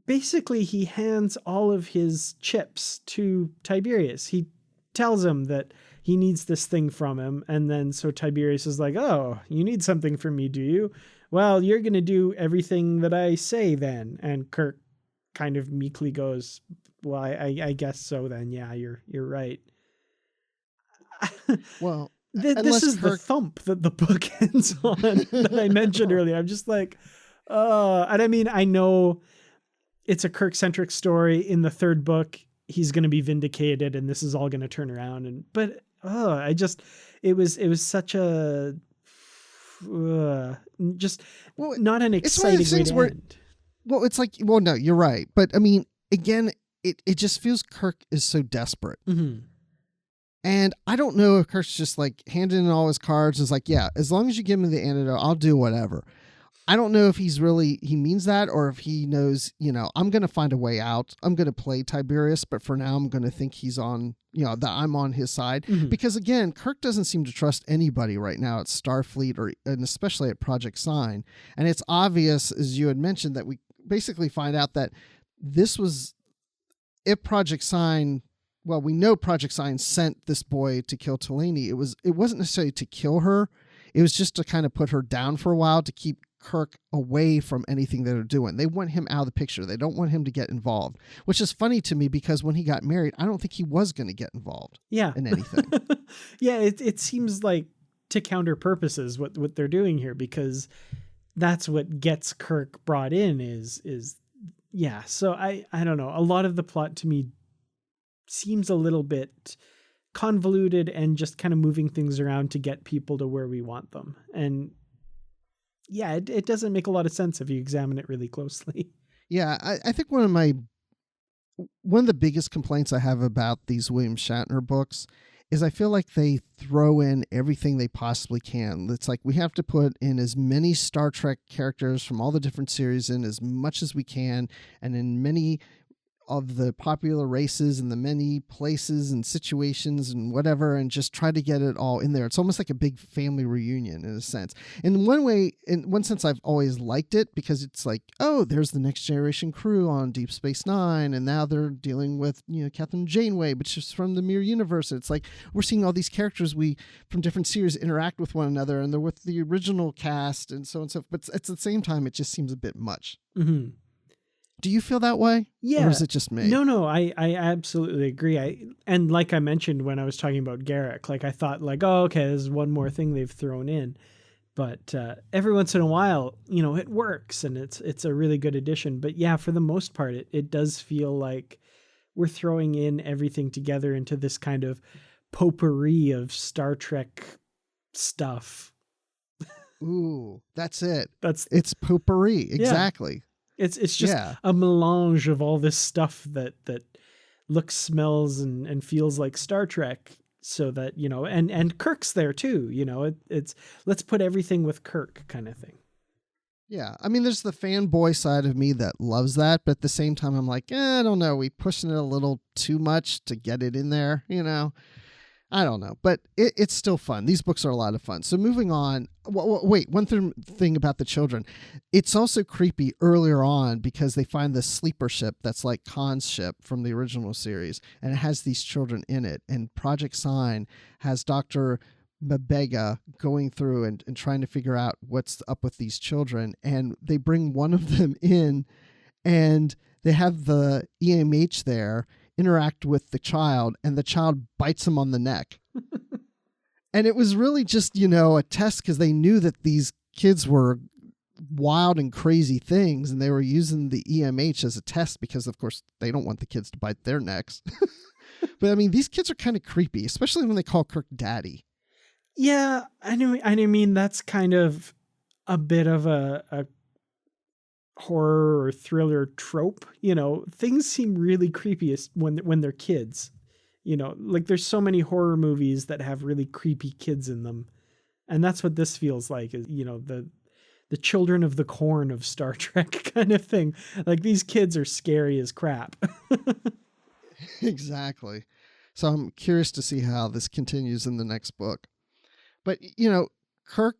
basically he hands all of his chips to Tiberius. He tells him that he needs this thing from him, and then so Tiberius is like, oh, you need something from me, do you? Well, you're going to do everything that I say then. And Kirk kind of meekly goes, well, I guess so then. Yeah, you're right. Well, this is the thump that the book ends on that I mentioned earlier. I'm just like, and I mean, I know it's a Kirk-centric story. In the 3rd book, he's going to be vindicated and this is all going to turn around. But it was such a, not an exciting way to end. Well, it's like, well, no, you're right. But I mean, again, it just feels Kirk is so desperate. Mm-hmm. And I don't know if Kirk's just like handing in all his cards is like, yeah, as long as you give me the antidote, I'll do whatever. I don't know if he means that, or if he knows, I'm going to find a way out. I'm going to play Tiberius, but for now I'm going to think he's on, that I'm on his side. Mm-hmm. Because again, Kirk doesn't seem to trust anybody right now at Starfleet and especially at Project Sign. And it's obvious, as you had mentioned, that we basically find out that this was, if Project Sign, well, we know Project Sign sent this boy to kill Delaney. It wasn't necessarily to kill her. It was just to kind of put her down for a while to keep Kirk away from anything that they're doing. They want him out of the picture. They don't want him to get involved, which is funny to me because when he got married, I don't think he was going to get involved in anything. Yeah, it seems like to counter purposes what they're doing here, because that's what gets Kirk brought in is yeah. So I don't know. A lot of the plot to me seems a little bit convoluted and just kind of moving things around to get people to where we want them. And yeah, it doesn't make a lot of sense if you examine it really closely. Yeah, I think one of the biggest complaints I have about these William Shatner books is I feel like they throw in everything they possibly can. It's like we have to put in as many Star Trek characters from all the different series in as much as we can, and in many of the popular races and the many places and situations and whatever, and just try to get it all in there. It's almost like a big family reunion in a sense. In one sense, I've always liked it because it's like, oh, there's the next generation crew on Deep Space Nine, and now they're dealing with, Captain Janeway, which is from the Mirror Universe. It's like we're seeing all these characters from different series interact with one another, and they're with the original cast and so on and so forth. But at the same time, it just seems a bit much. Mm-hmm. Do you feel that way? Yeah. Or is it just me? No, I absolutely agree. And like I mentioned when I was talking about Garrick, like I thought like, oh, okay, there's one more thing they've thrown in. But every once in a while, it works and it's a really good addition. But yeah, for the most part, it does feel like we're throwing in everything together into this kind of potpourri of Star Trek stuff. Ooh, that's it. It's potpourri. Exactly. Yeah. It's just a melange of all this stuff that looks, smells, and feels like Star Trek. So that, and Kirk's there too, it's let's put everything with Kirk kind of thing. Yeah. I mean, there's the fanboy side of me that loves that, but at the same time, I'm like, I don't know. We pushing it a little too much to get it in there, I don't know, but it's still fun. These books are a lot of fun. So moving on. Wait, one thing about the children. It's also creepy earlier on because they find this sleeper ship that's like Khan's ship from the original series, and it has these children in it. And Project Sign has Dr. Mabega going through and trying to figure out what's up with these children. And they bring one of them in, and they have the EMH there interact with the child, and the child bites him on the neck. And it was really just, a test because they knew that these kids were wild and crazy things, and they were using the EMH as a test because, of course, they don't want the kids to bite their necks. But I mean, these kids are kind of creepy, especially when they call Kirk daddy. Yeah, I mean, that's kind of a bit of a horror or thriller trope. Things seem really creepy when they're kids. Like there's so many horror movies that have really creepy kids in them, and that's what this feels like. Is the children of the corn of Star Trek kind of thing. Like these kids are scary as crap. Exactly. So I'm curious to see how this continues in the next book. But Kirk,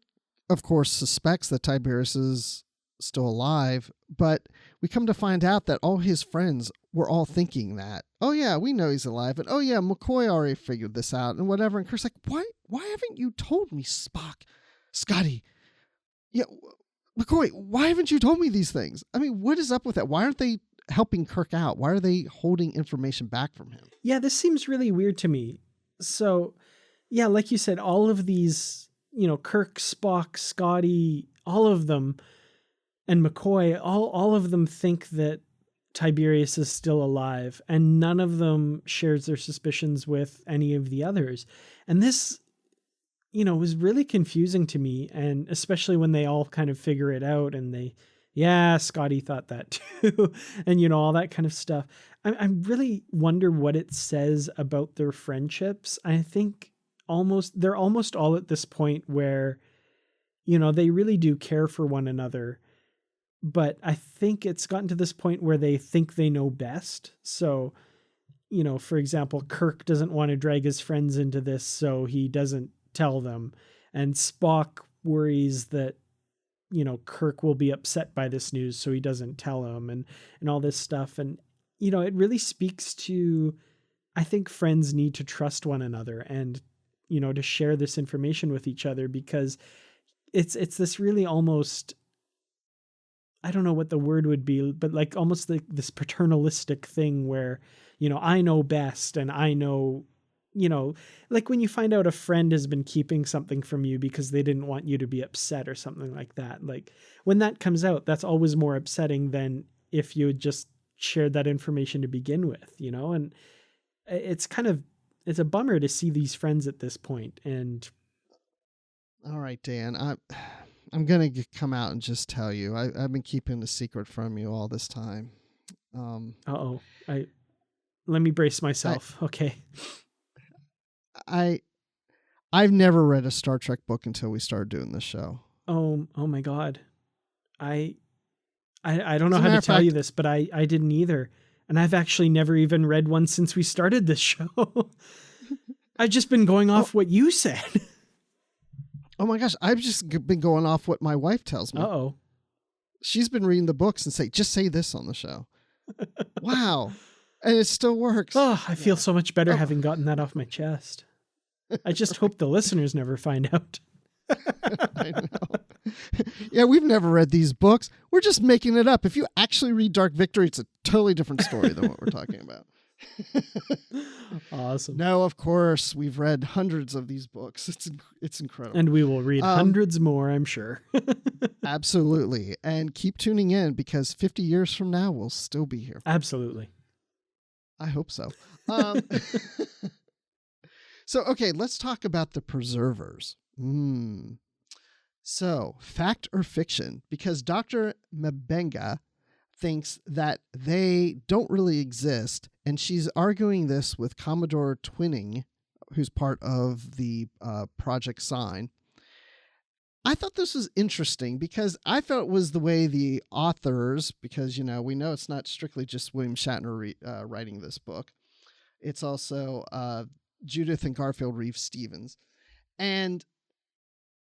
of course, suspects that Tiberius is still alive, but we come to find out that all his friends were all thinking that, oh yeah, we know he's alive, and oh yeah, McCoy already figured this out and whatever. And Kirk's like, why haven't you told me, Spock, Scotty, yeah, McCoy, why haven't you told me these things? I mean, what is up with that? Why aren't they helping Kirk out? Why are they holding information back from him? Yeah, this seems really weird to me. So yeah, like you said, all of these, Kirk, Spock, Scotty, all of them, and McCoy, all of them think that Tiberius is still alive, and none of them shares their suspicions with any of the others. And this, was really confusing to me, and especially when they all kind of figure it out and they, yeah, Scotty thought that too. And, you know, all that kind of stuff. I really wonder what it says about their friendships. I think they're almost all at this point where, you know, they really do care for one another. But I think it's gotten to this point where they think they know best. So, you know, for example, Kirk doesn't want to drag his friends into this, so he doesn't tell them. And Spock worries that, you know, Kirk will be upset by this news, so he doesn't tell him, and all this stuff. And, you know, it really speaks to, I think friends need to trust one another and, you know, to share this information with each other, because it's this really almost, I don't know what the word would be, but like almost like this paternalistic thing where, you know, I know best, and I know, you know, like when you find out a friend has been keeping something from you because they didn't want you to be upset or something like that. Like when that comes out, that's always more upsetting than if you had just shared that information to begin with, you know? And it's a bummer to see these friends at this point. And all right, Dan, I'm going to come out and just tell you, I've been keeping the secret from you all this time. Let me brace myself. Okay. I've never read a Star Trek book until we started doing this show. Oh my God. I don't know how to tell you this, but I didn't either. And I've actually never even read one since we started this show. I've just been going off what you said. Oh my gosh. I've just been going off what my wife tells me. Uh-oh. She's been reading the books and just say this on the show. Wow. And it still works. Oh, I feel so much better having gotten that off my chest. I just hope the listeners never find out. I know. Yeah, we've never read these books. We're just making it up. If you actually read Dark Victory, it's a totally different story than what we're talking about. Awesome. No, of course, we've read hundreds of these books. It's incredible. And we will read hundreds more, I'm sure. Absolutely. And keep tuning in, because 50 years from now, we'll still be here. Absolutely. I hope so. So, okay, let's talk about the preservers. So, fact or fiction? Because Dr. Mbenga thinks that they don't really exist, and she's arguing this with Commodore Twinning, who's part of the Project Sign. I thought this was interesting because I felt it was the way the authors, because, you know, we know it's not strictly just William Shatner writing this book. It's also Judith and Garfield Reeves-Stevens. And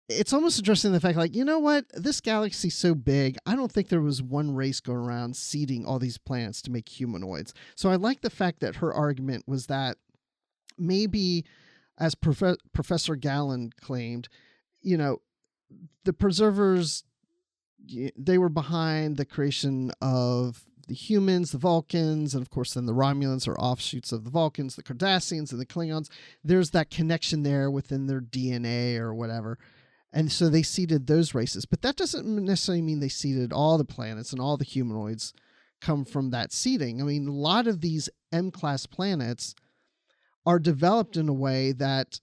it's almost addressing the fact, like, you know what? This galaxy's so big, I don't think there was one race going around seeding all these planets to make humanoids. So I like the fact that her argument was that maybe, as Professor Gallen claimed, you know, the preservers, they were behind the creation of the humans, the Vulcans, and of course then the Romulans are offshoots of the Vulcans, the Cardassians and the Klingons. There's that connection there within their DNA or whatever. And so they seeded those races. But that doesn't necessarily mean they seeded all the planets and all the humanoids come from that seeding. I mean, a lot of these M-class planets are developed in a way that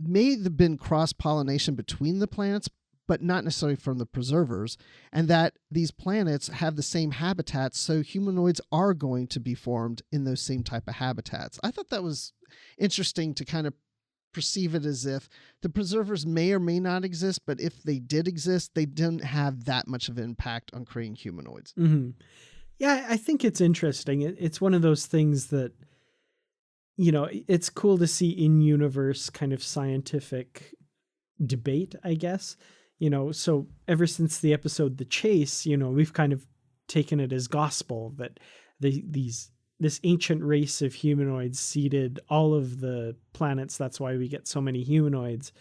may have been cross-pollination between the planets, but not necessarily from the preservers, and that these planets have the same habitats, so humanoids are going to be formed in those same type of habitats. I thought that was interesting to kind of perceive it as if the preservers may or may not exist, but if they did exist, they didn't have that much of an impact on creating humanoids. Mm-hmm. Yeah, I think it's interesting. It's one of those things that, you know, it's cool to see in-universe kind of scientific debate, I guess. You know, so ever since the episode The Chase, you know, we've kind of taken it as gospel that this ancient race of humanoids seeded all of the planets. That's why we get so many humanoids.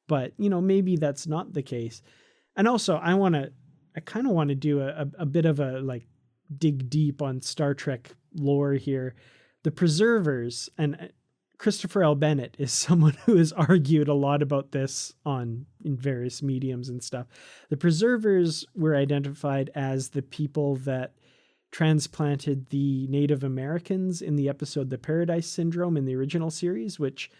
But, you know, maybe that's not the case. And also, I kind of want to do a bit of a, like, dig deep on Star Trek lore here. The preservers, and Christopher L. Bennett is someone who has argued a lot about this in various mediums and stuff. The preservers were identified as the people that transplanted the Native Americans in the episode The Paradise Syndrome in the original series, which,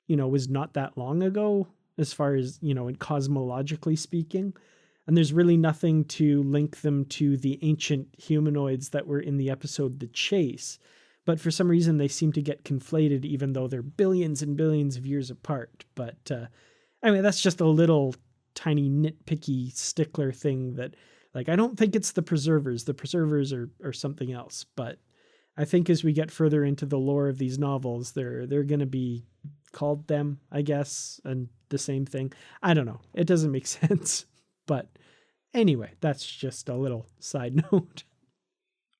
you know, was not that long ago as far as, you know, in cosmologically speaking. And there's really nothing to link them to the ancient humanoids that were in the episode The Chase. But for some reason, they seem to get conflated, even though they're billions and billions of years apart. But I mean, that's just a little tiny nitpicky stickler thing that, like, I don't think it's the preservers. The preservers are something else. But I think as we get further into the lore of these novels, they're going to be called them, I guess, and the same thing. I don't know. It doesn't make sense. But anyway, that's just a little side note.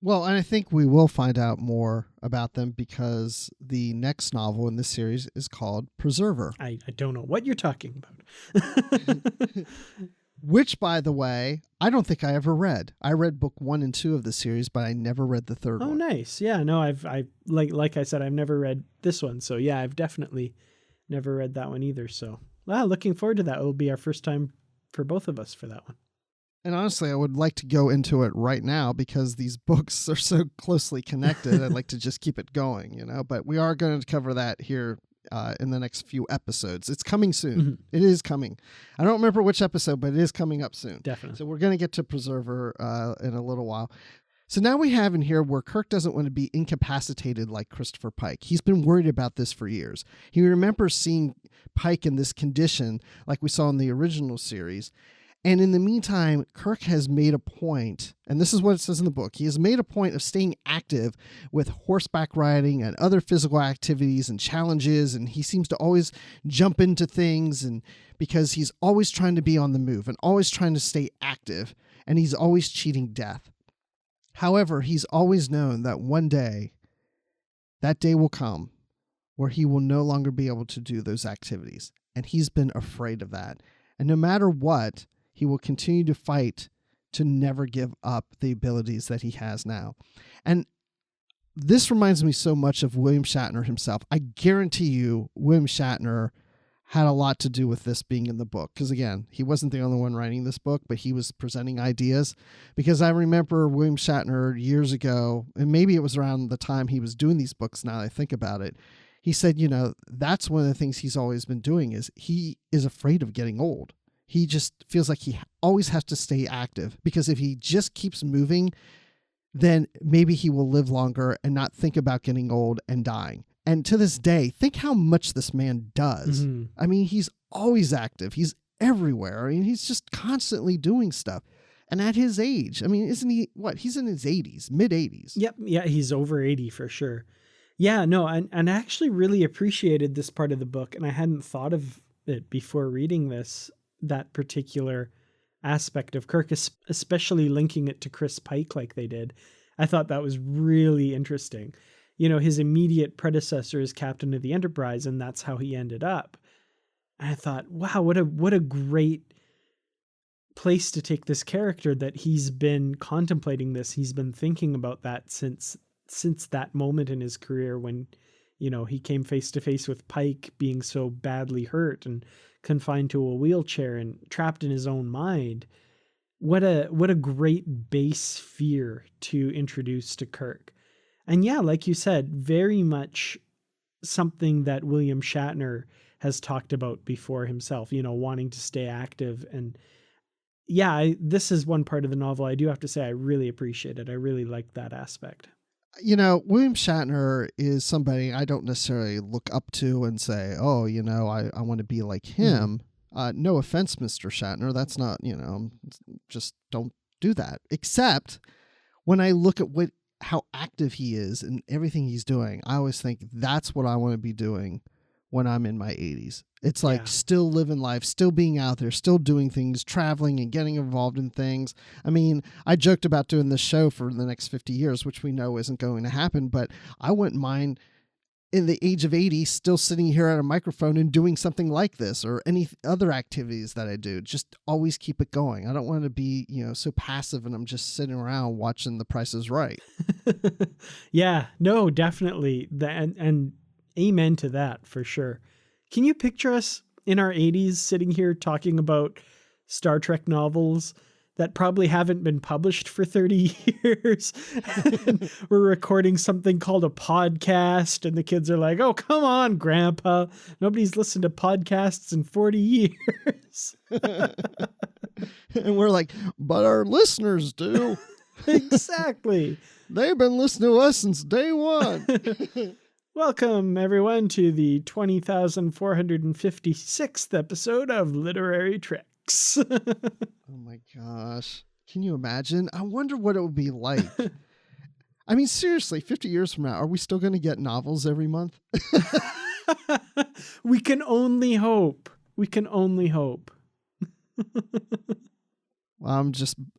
Well, and I think we will find out more about them because the next novel in this series is called Preserver. I don't know what you're talking about. Which, by the way, I don't think I ever read. I read book 1 and 2 of the series, but I never read the third one. Oh, nice. Yeah, no, I've like I said, I've never read this one. So yeah, I've definitely never read that one either. So looking forward to that. It'll be our first time for both of us for that one. And honestly, I would like to go into it right now because these books are so closely connected. I'd like to just keep it going, but we are going to cover that here in the next few episodes. It's coming soon. Mm-hmm. It is coming. I don't remember which episode, but it is coming up soon. Definitely. So we're going to get to Preserver in a little while. So now we have in here where Kirk doesn't want to be incapacitated like Christopher Pike. He's been worried about this for years. He remembers seeing Pike in this condition like we saw in the original series. And in the meantime, Kirk has made a point, and this is what it says in the book, he has made a point of staying active with horseback riding and other physical activities and challenges, and he seems to always jump into things, and because he's always trying to be on the move and always trying to stay active, and he's always cheating death. However, he's always known that one day, that day will come where he will no longer be able to do those activities, and he's been afraid of that. And no matter what, he will continue to fight to never give up the abilities that he has now. And this reminds me so much of William Shatner himself. I guarantee you William Shatner had a lot to do with this being in the book. Because again, he wasn't the only one writing this book, but he was presenting ideas. Because I remember William Shatner years ago, and maybe it was around the time he was doing these books now that I think about it, he said, that's one of the things he's always been doing is he is afraid of getting old. He just feels like he always has to stay active because if he just keeps moving, then maybe he will live longer and not think about getting old and dying. And to this day, think how much this man does. Mm-hmm. I mean, he's always active. He's everywhere. I mean, he's just constantly doing stuff. And at his age, I mean, isn't he, he's in his 80s, mid 80s. Yep. Yeah, he's over 80 for sure. Yeah, no, and I actually really appreciated this part of the book, and I hadn't thought of it before reading this, that particular aspect of Kirk, especially linking it to Chris Pike like they did. I thought that was really interesting. His immediate predecessor is Captain of the Enterprise, and that's how he ended up. And I thought, wow, what a great place to take this character, that he's been contemplating this. He's been thinking about that since that moment in his career when, he came face to face with Pike being so badly hurt and confined to a wheelchair and trapped in his own mind. What a great base fear to introduce to Kirk. And yeah, like you said, very much something that William Shatner has talked about before himself, wanting to stay active. And yeah, this is one part of the novel I do have to say I really appreciate it. I really like that aspect. William Shatner is somebody I don't necessarily look up to and say, oh, I want to be like him. No offense, Mr. Shatner. That's not, just don't do that. Except when I look at how active he is and everything he's doing, I always think that's what I want to be doing when I'm in my 80s. It's like still living life, still being out there, still doing things, traveling and getting involved in things. I mean, I joked about doing this show for the next 50 years, which we know isn't going to happen, but I wouldn't mind in the age of 80 still sitting here at a microphone and doing something like this or any other activities that I do. Just always keep it going. I don't want to be, so passive and I'm just sitting around watching The Price is Right. Yeah, no, definitely. And amen to that for sure. Can you picture us in our 80s sitting here talking about Star Trek novels that probably haven't been published for 30 years? We're recording something called a podcast and the kids are like, oh, come on, Grandpa. Nobody's listened to podcasts in 40 years. And we're like, but our listeners do. Exactly. They've been listening to us since day one. Welcome, everyone, to the 20,456th episode of Literary Treks. Oh my gosh. Can you imagine? I wonder what it would be like. I mean, seriously, 50 years from now, are we still going to get novels every month? We can only hope. We can only hope.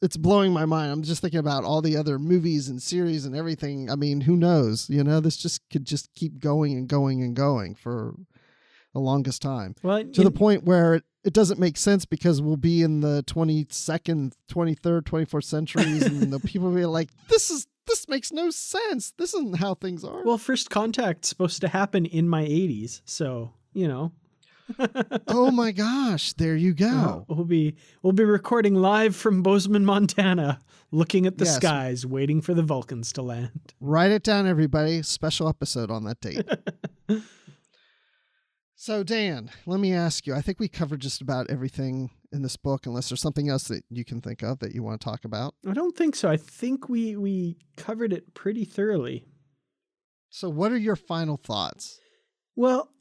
It's blowing my mind. I'm just thinking about all the other movies and series and everything. I mean, who knows? This could just keep going and going and going for the longest time. Well, to the point where it doesn't make sense because we'll be in the 22nd, 23rd, 24th centuries and the people will be like, this makes no sense. This isn't how things are. Well, First Contact's supposed to happen in my 80s, so, Oh my gosh, there you go. We'll be recording live from Bozeman, Montana, looking at the skies, waiting for the Vulcans to land. Write it down, everybody. Special episode on that date. So, Dan, let me ask you. I think we covered just about everything in this book, unless there's something else that you can think of that you want to talk about. I don't think so. I think we covered it pretty thoroughly. So what are your final thoughts? Well,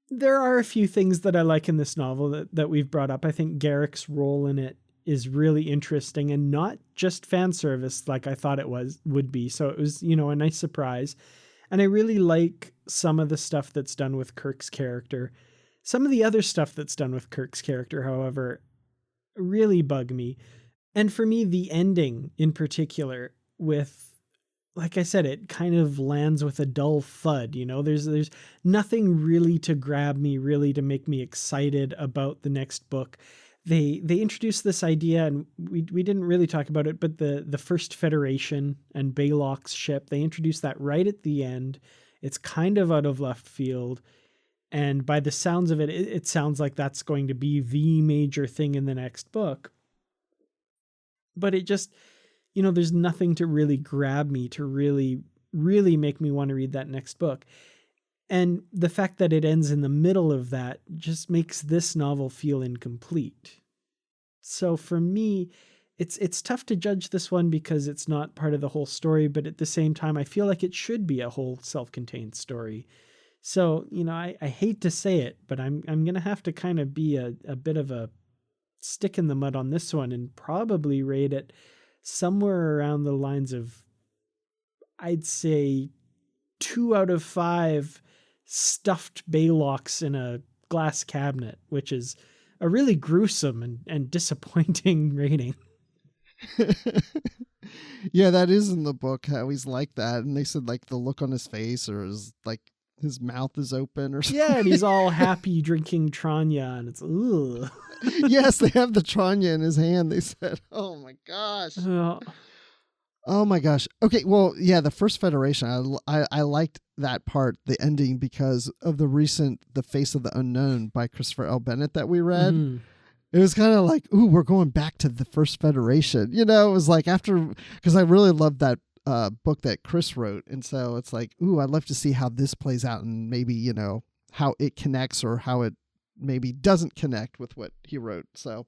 there are a few things that I like in this novel that we've brought up. I think Garrick's role in it is really interesting and not just fan service like I thought it would be. So it was, a nice surprise. And I really like some of the stuff that's done with Kirk's character. Some of the other stuff that's done with Kirk's character, however, really bug me. And for me, the ending in particular with, like I said, it kind of lands with a dull thud. There's nothing really to grab me, really to make me excited about the next book. They introduced this idea, and we didn't really talk about it, but the First Federation and Baylock's ship, they introduced that right at the end. It's kind of out of left field. And by the sounds of it, it sounds like that's going to be the major thing in the next book. But it just, there's nothing to really grab me, to really, really make me want to read that next book. And the fact that it ends in the middle of that just makes this novel feel incomplete. So for me, it's tough to judge this one because it's not part of the whole story, but at the same time, I feel like it should be a whole self-contained story. So, I hate to say it, but I'm going to have to kind of be a bit of a stick in the mud on this one and probably rate it somewhere around the lines of, I'd say 2 out of 5 stuffed Baylocks in a glass cabinet, which is a really gruesome and disappointing rating. Yeah, that is in the book how he's like that. And they said like the look on his face or his mouth is open or something. Yeah, and he's all happy drinking Tranya, and it's ugh. Yes, they have the Tranya in his hand, they said. Oh my gosh. Oh my gosh. Okay, well, yeah, the First Federation, I liked that part, the ending, because of the Face of the Unknown by Christopher L. Bennett that we read. Mm. It was kind of like, ooh, we're going back to the First Federation. It was like because I really loved that book that Chris wrote. And so it's like, ooh, I'd love to see how this plays out and maybe, how it connects or how it maybe doesn't connect with what he wrote. So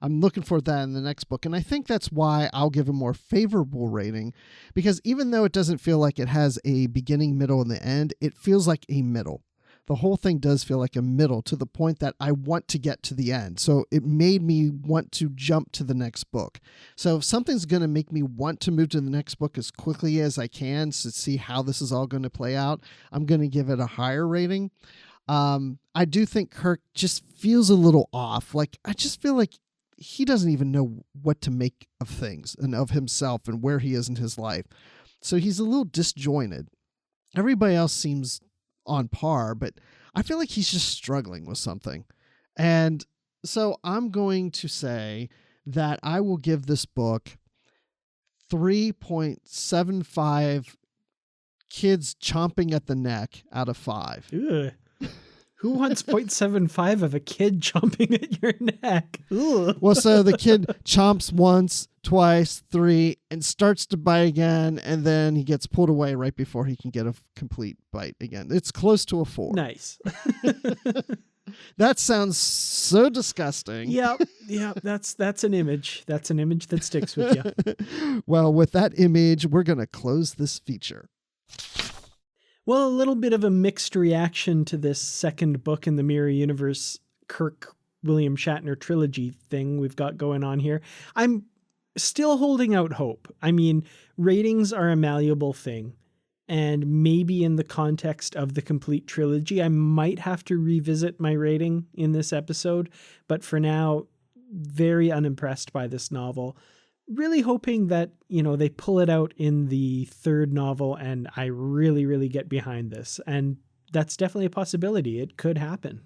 I'm looking for that in the next book. And I think that's why I'll give a more favorable rating, because even though it doesn't feel like it has a beginning, middle, and the end, it feels like a middle. The whole thing does feel like a middle to the point that I want to get to the end. So it made me want to jump to the next book. So if something's going to make me want to move to the next book as quickly as I can to see how this is all going to play out, I'm going to give it a higher rating. I do think Kirk just feels a little off. Like, I just feel like he doesn't even know what to make of things and of himself and where he is in his life. So he's a little disjointed. Everybody else seems on par, but I feel like he's just struggling with something. And so I'm going to say that I will give this book 3.75 kids chomping at the neck out of 5. Ugh. Who wants 0.75 of a kid chomping at your neck? Ugh. Well, so the kid chomps once, twice, 3, and starts to bite again, and then he gets pulled away right before he can get a complete bite again. It's close to a 4. Nice. That sounds so disgusting. Yep. That's an image. That's an image that sticks with you. Well, with that image, we're going to close this feature. Well, a little bit of a mixed reaction to this second book in the Mirror Universe Kirk William Shatner trilogy thing we've got going on here. I'm still holding out hope. I mean, ratings are a malleable thing. And maybe in the context of the complete trilogy, I might have to revisit my rating in this episode. But for now, very unimpressed by this novel. Really hoping that, they pull it out in the third novel and I really, really get behind this. And that's definitely a possibility. It could happen.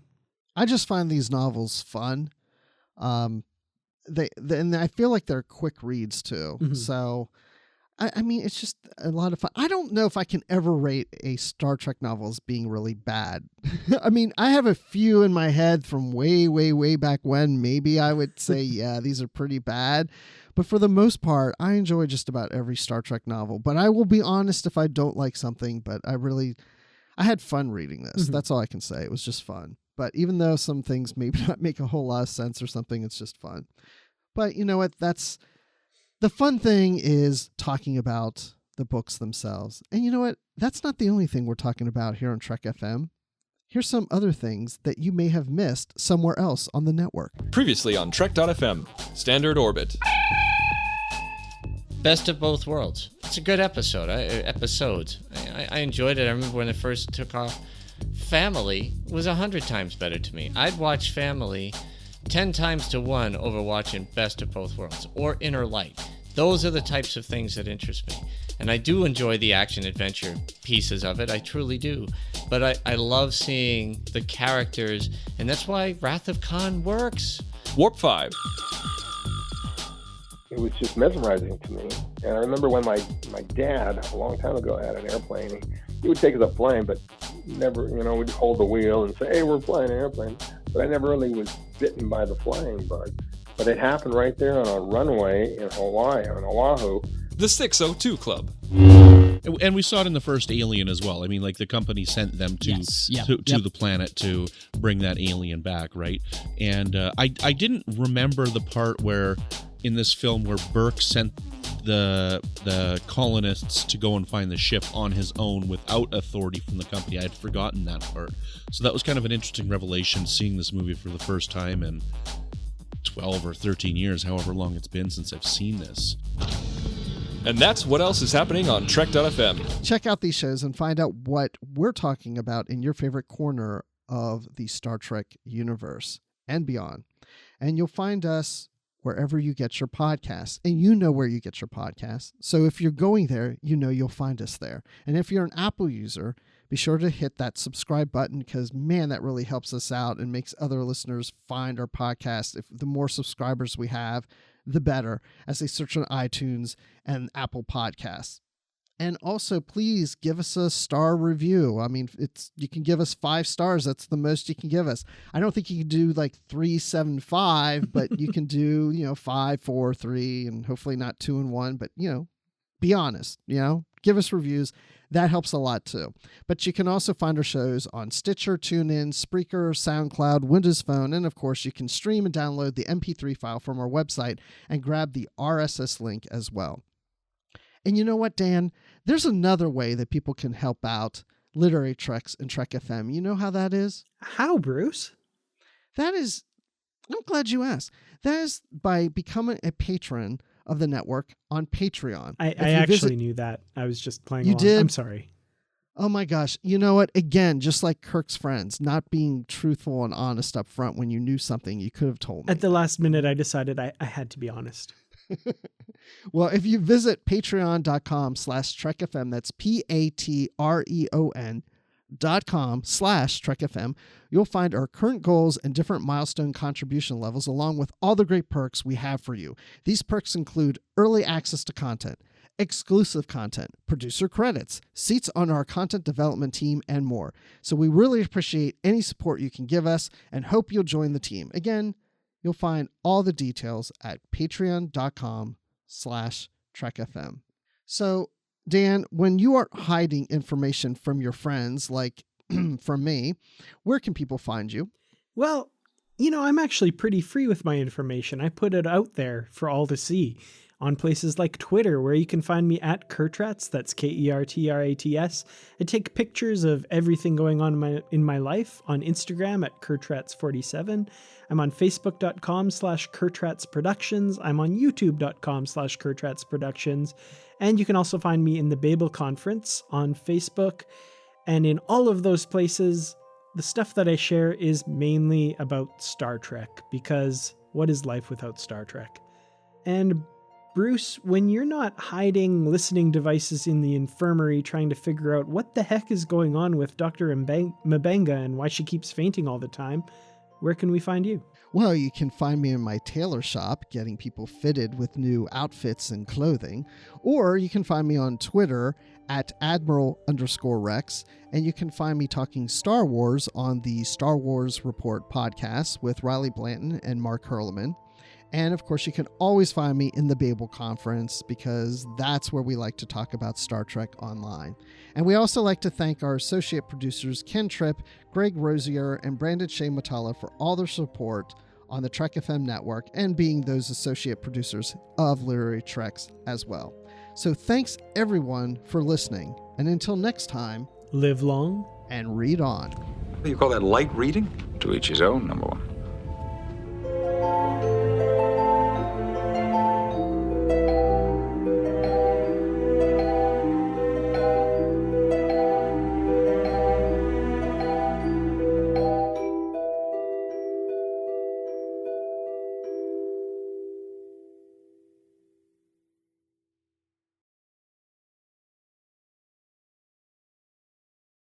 I just find these novels fun. And I feel like they're quick reads too. Mm-hmm. So, I mean, it's just a lot of fun. I don't know if I can ever rate a Star Trek novel as being really bad. I mean, I have a few in my head from way, way, way back when. Maybe I would say, yeah, these are pretty bad. But for the most part, I enjoy just about every Star Trek novel. But I will be honest if I don't like something, but I had fun reading this. Mm-hmm. That's all I can say. It was just fun. But even though some things maybe not make a whole lot of sense or something, it's just fun. But you know what? The fun thing is talking about the books themselves. And you know what? That's not the only thing we're talking about here on Trek FM. Here's some other things that you may have missed somewhere else on the network. Previously on Trek.fm, Standard Orbit. Best of Both Worlds. It's a good episode. I enjoyed it. I remember when it first took off. Family was 100 times better to me. I'd watch Family 10 times to 1 over watching Best of Both Worlds or Inner Light. Those are the types of things that interest me. And I do enjoy the action-adventure pieces of it. I truly do. But I love seeing the characters, and that's why Wrath of Khan works. Warp 5. It was just mesmerizing to me. And I remember when my dad, a long time ago, had an airplane. He would take us up flying, but never, we'd hold the wheel and say, hey, we're flying an airplane. But I never really was bitten by the flying bug. But it happened right there on a runway in Hawaii, on Oahu. The 602 Club. And we saw it in the first Alien as well. I mean, like the company sent them to the planet to bring that alien back, right? And I didn't remember the part where in this film where Burke sent the colonists to go and find the ship on his own without authority from the company. I had forgotten that part. So that was kind of an interesting revelation, seeing this movie for the first time in 12 or 13 years, however long it's been since I've seen this. And that's what else is happening on Trek.fm. Check out these shows and find out what we're talking about in your favorite corner of the Star Trek universe and beyond. And you'll find us wherever you get your podcasts. And you know where you get your podcasts. So if you're going there, you'll find us there. And if you're an Apple user, be sure to hit that subscribe button because, man, that really helps us out and makes other listeners find our podcast. If the more subscribers we have, the better, as they search on iTunes and Apple Podcasts. And also, please give us a star review. I mean, you can give us 5 stars. That's the most you can give us. I don't think you can do like 3.75, but you can do, 5, 4, 3, and hopefully not 2 and 1. But, be honest, give us reviews. That helps a lot too. But you can also find our shows on Stitcher, TuneIn, Spreaker, SoundCloud, Windows Phone, and of course you can stream and download the MP3 file from our website and grab the RSS link as well. And you know what, Dan? There's another way that people can help out Literary Treks and Trek FM. You know how that is? How, Bruce? That is, I'm glad you asked. That is by becoming a patron of the network on Patreon. I actually knew that. I was just playing along. You did? I'm sorry. Oh my gosh. You know what? Again, just like Kirk's friends, not being truthful and honest up front when you knew something you could have told me. At the last minute, I decided I had to be honest. Well, if you visit patreon.com/TrekFM, that's patreon.com/TrekFM, you'll find our current goals and different milestone contribution levels, along with all the great perks we have for you. These perks include early access to content, exclusive content, producer credits, seats on our content development team, and more. So we really appreciate any support you can give us and hope you'll join the team. Again, you'll find all the details at patreon.com/TrekFM. So, Dan, when you are hiding information from your friends, like from me, where can people find you? Well, I'm actually pretty free with my information. I put it out there for all to see on places like Twitter, where you can find me at Kertrats, that's Kertrats. I take pictures of everything going on in my life on Instagram at Kertrats47. I'm on Facebook.com/KertratsProductions. I'm on YouTube.com/KertratsProductions. And you can also find me in the Babel Conference on Facebook. And in all of those places, the stuff that I share is mainly about Star Trek, because what is life without Star Trek? And Bruce, when you're not hiding listening devices in the infirmary trying to figure out what the heck is going on with Dr. Mbenga and why she keeps fainting all the time, where can we find you? Well, you can find me in my tailor shop getting people fitted with new outfits and clothing, or you can find me on Twitter at Admiral_Rex, and you can find me talking Star Wars on the Star Wars Report podcast with Riley Blanton and Mark Hurleman. And of course, you can always find me in the Babel Conference, because that's where we like to talk about Star Trek online. And we also like to thank our associate producers, Ken Tripp, Greg Rosier, and Brandon Shea Matala for all their support on the Trek FM network and being those associate producers of Literary Treks as well. So thanks everyone for listening. And until next time, live long and read on. What do you call that, light reading? To each his own, number one.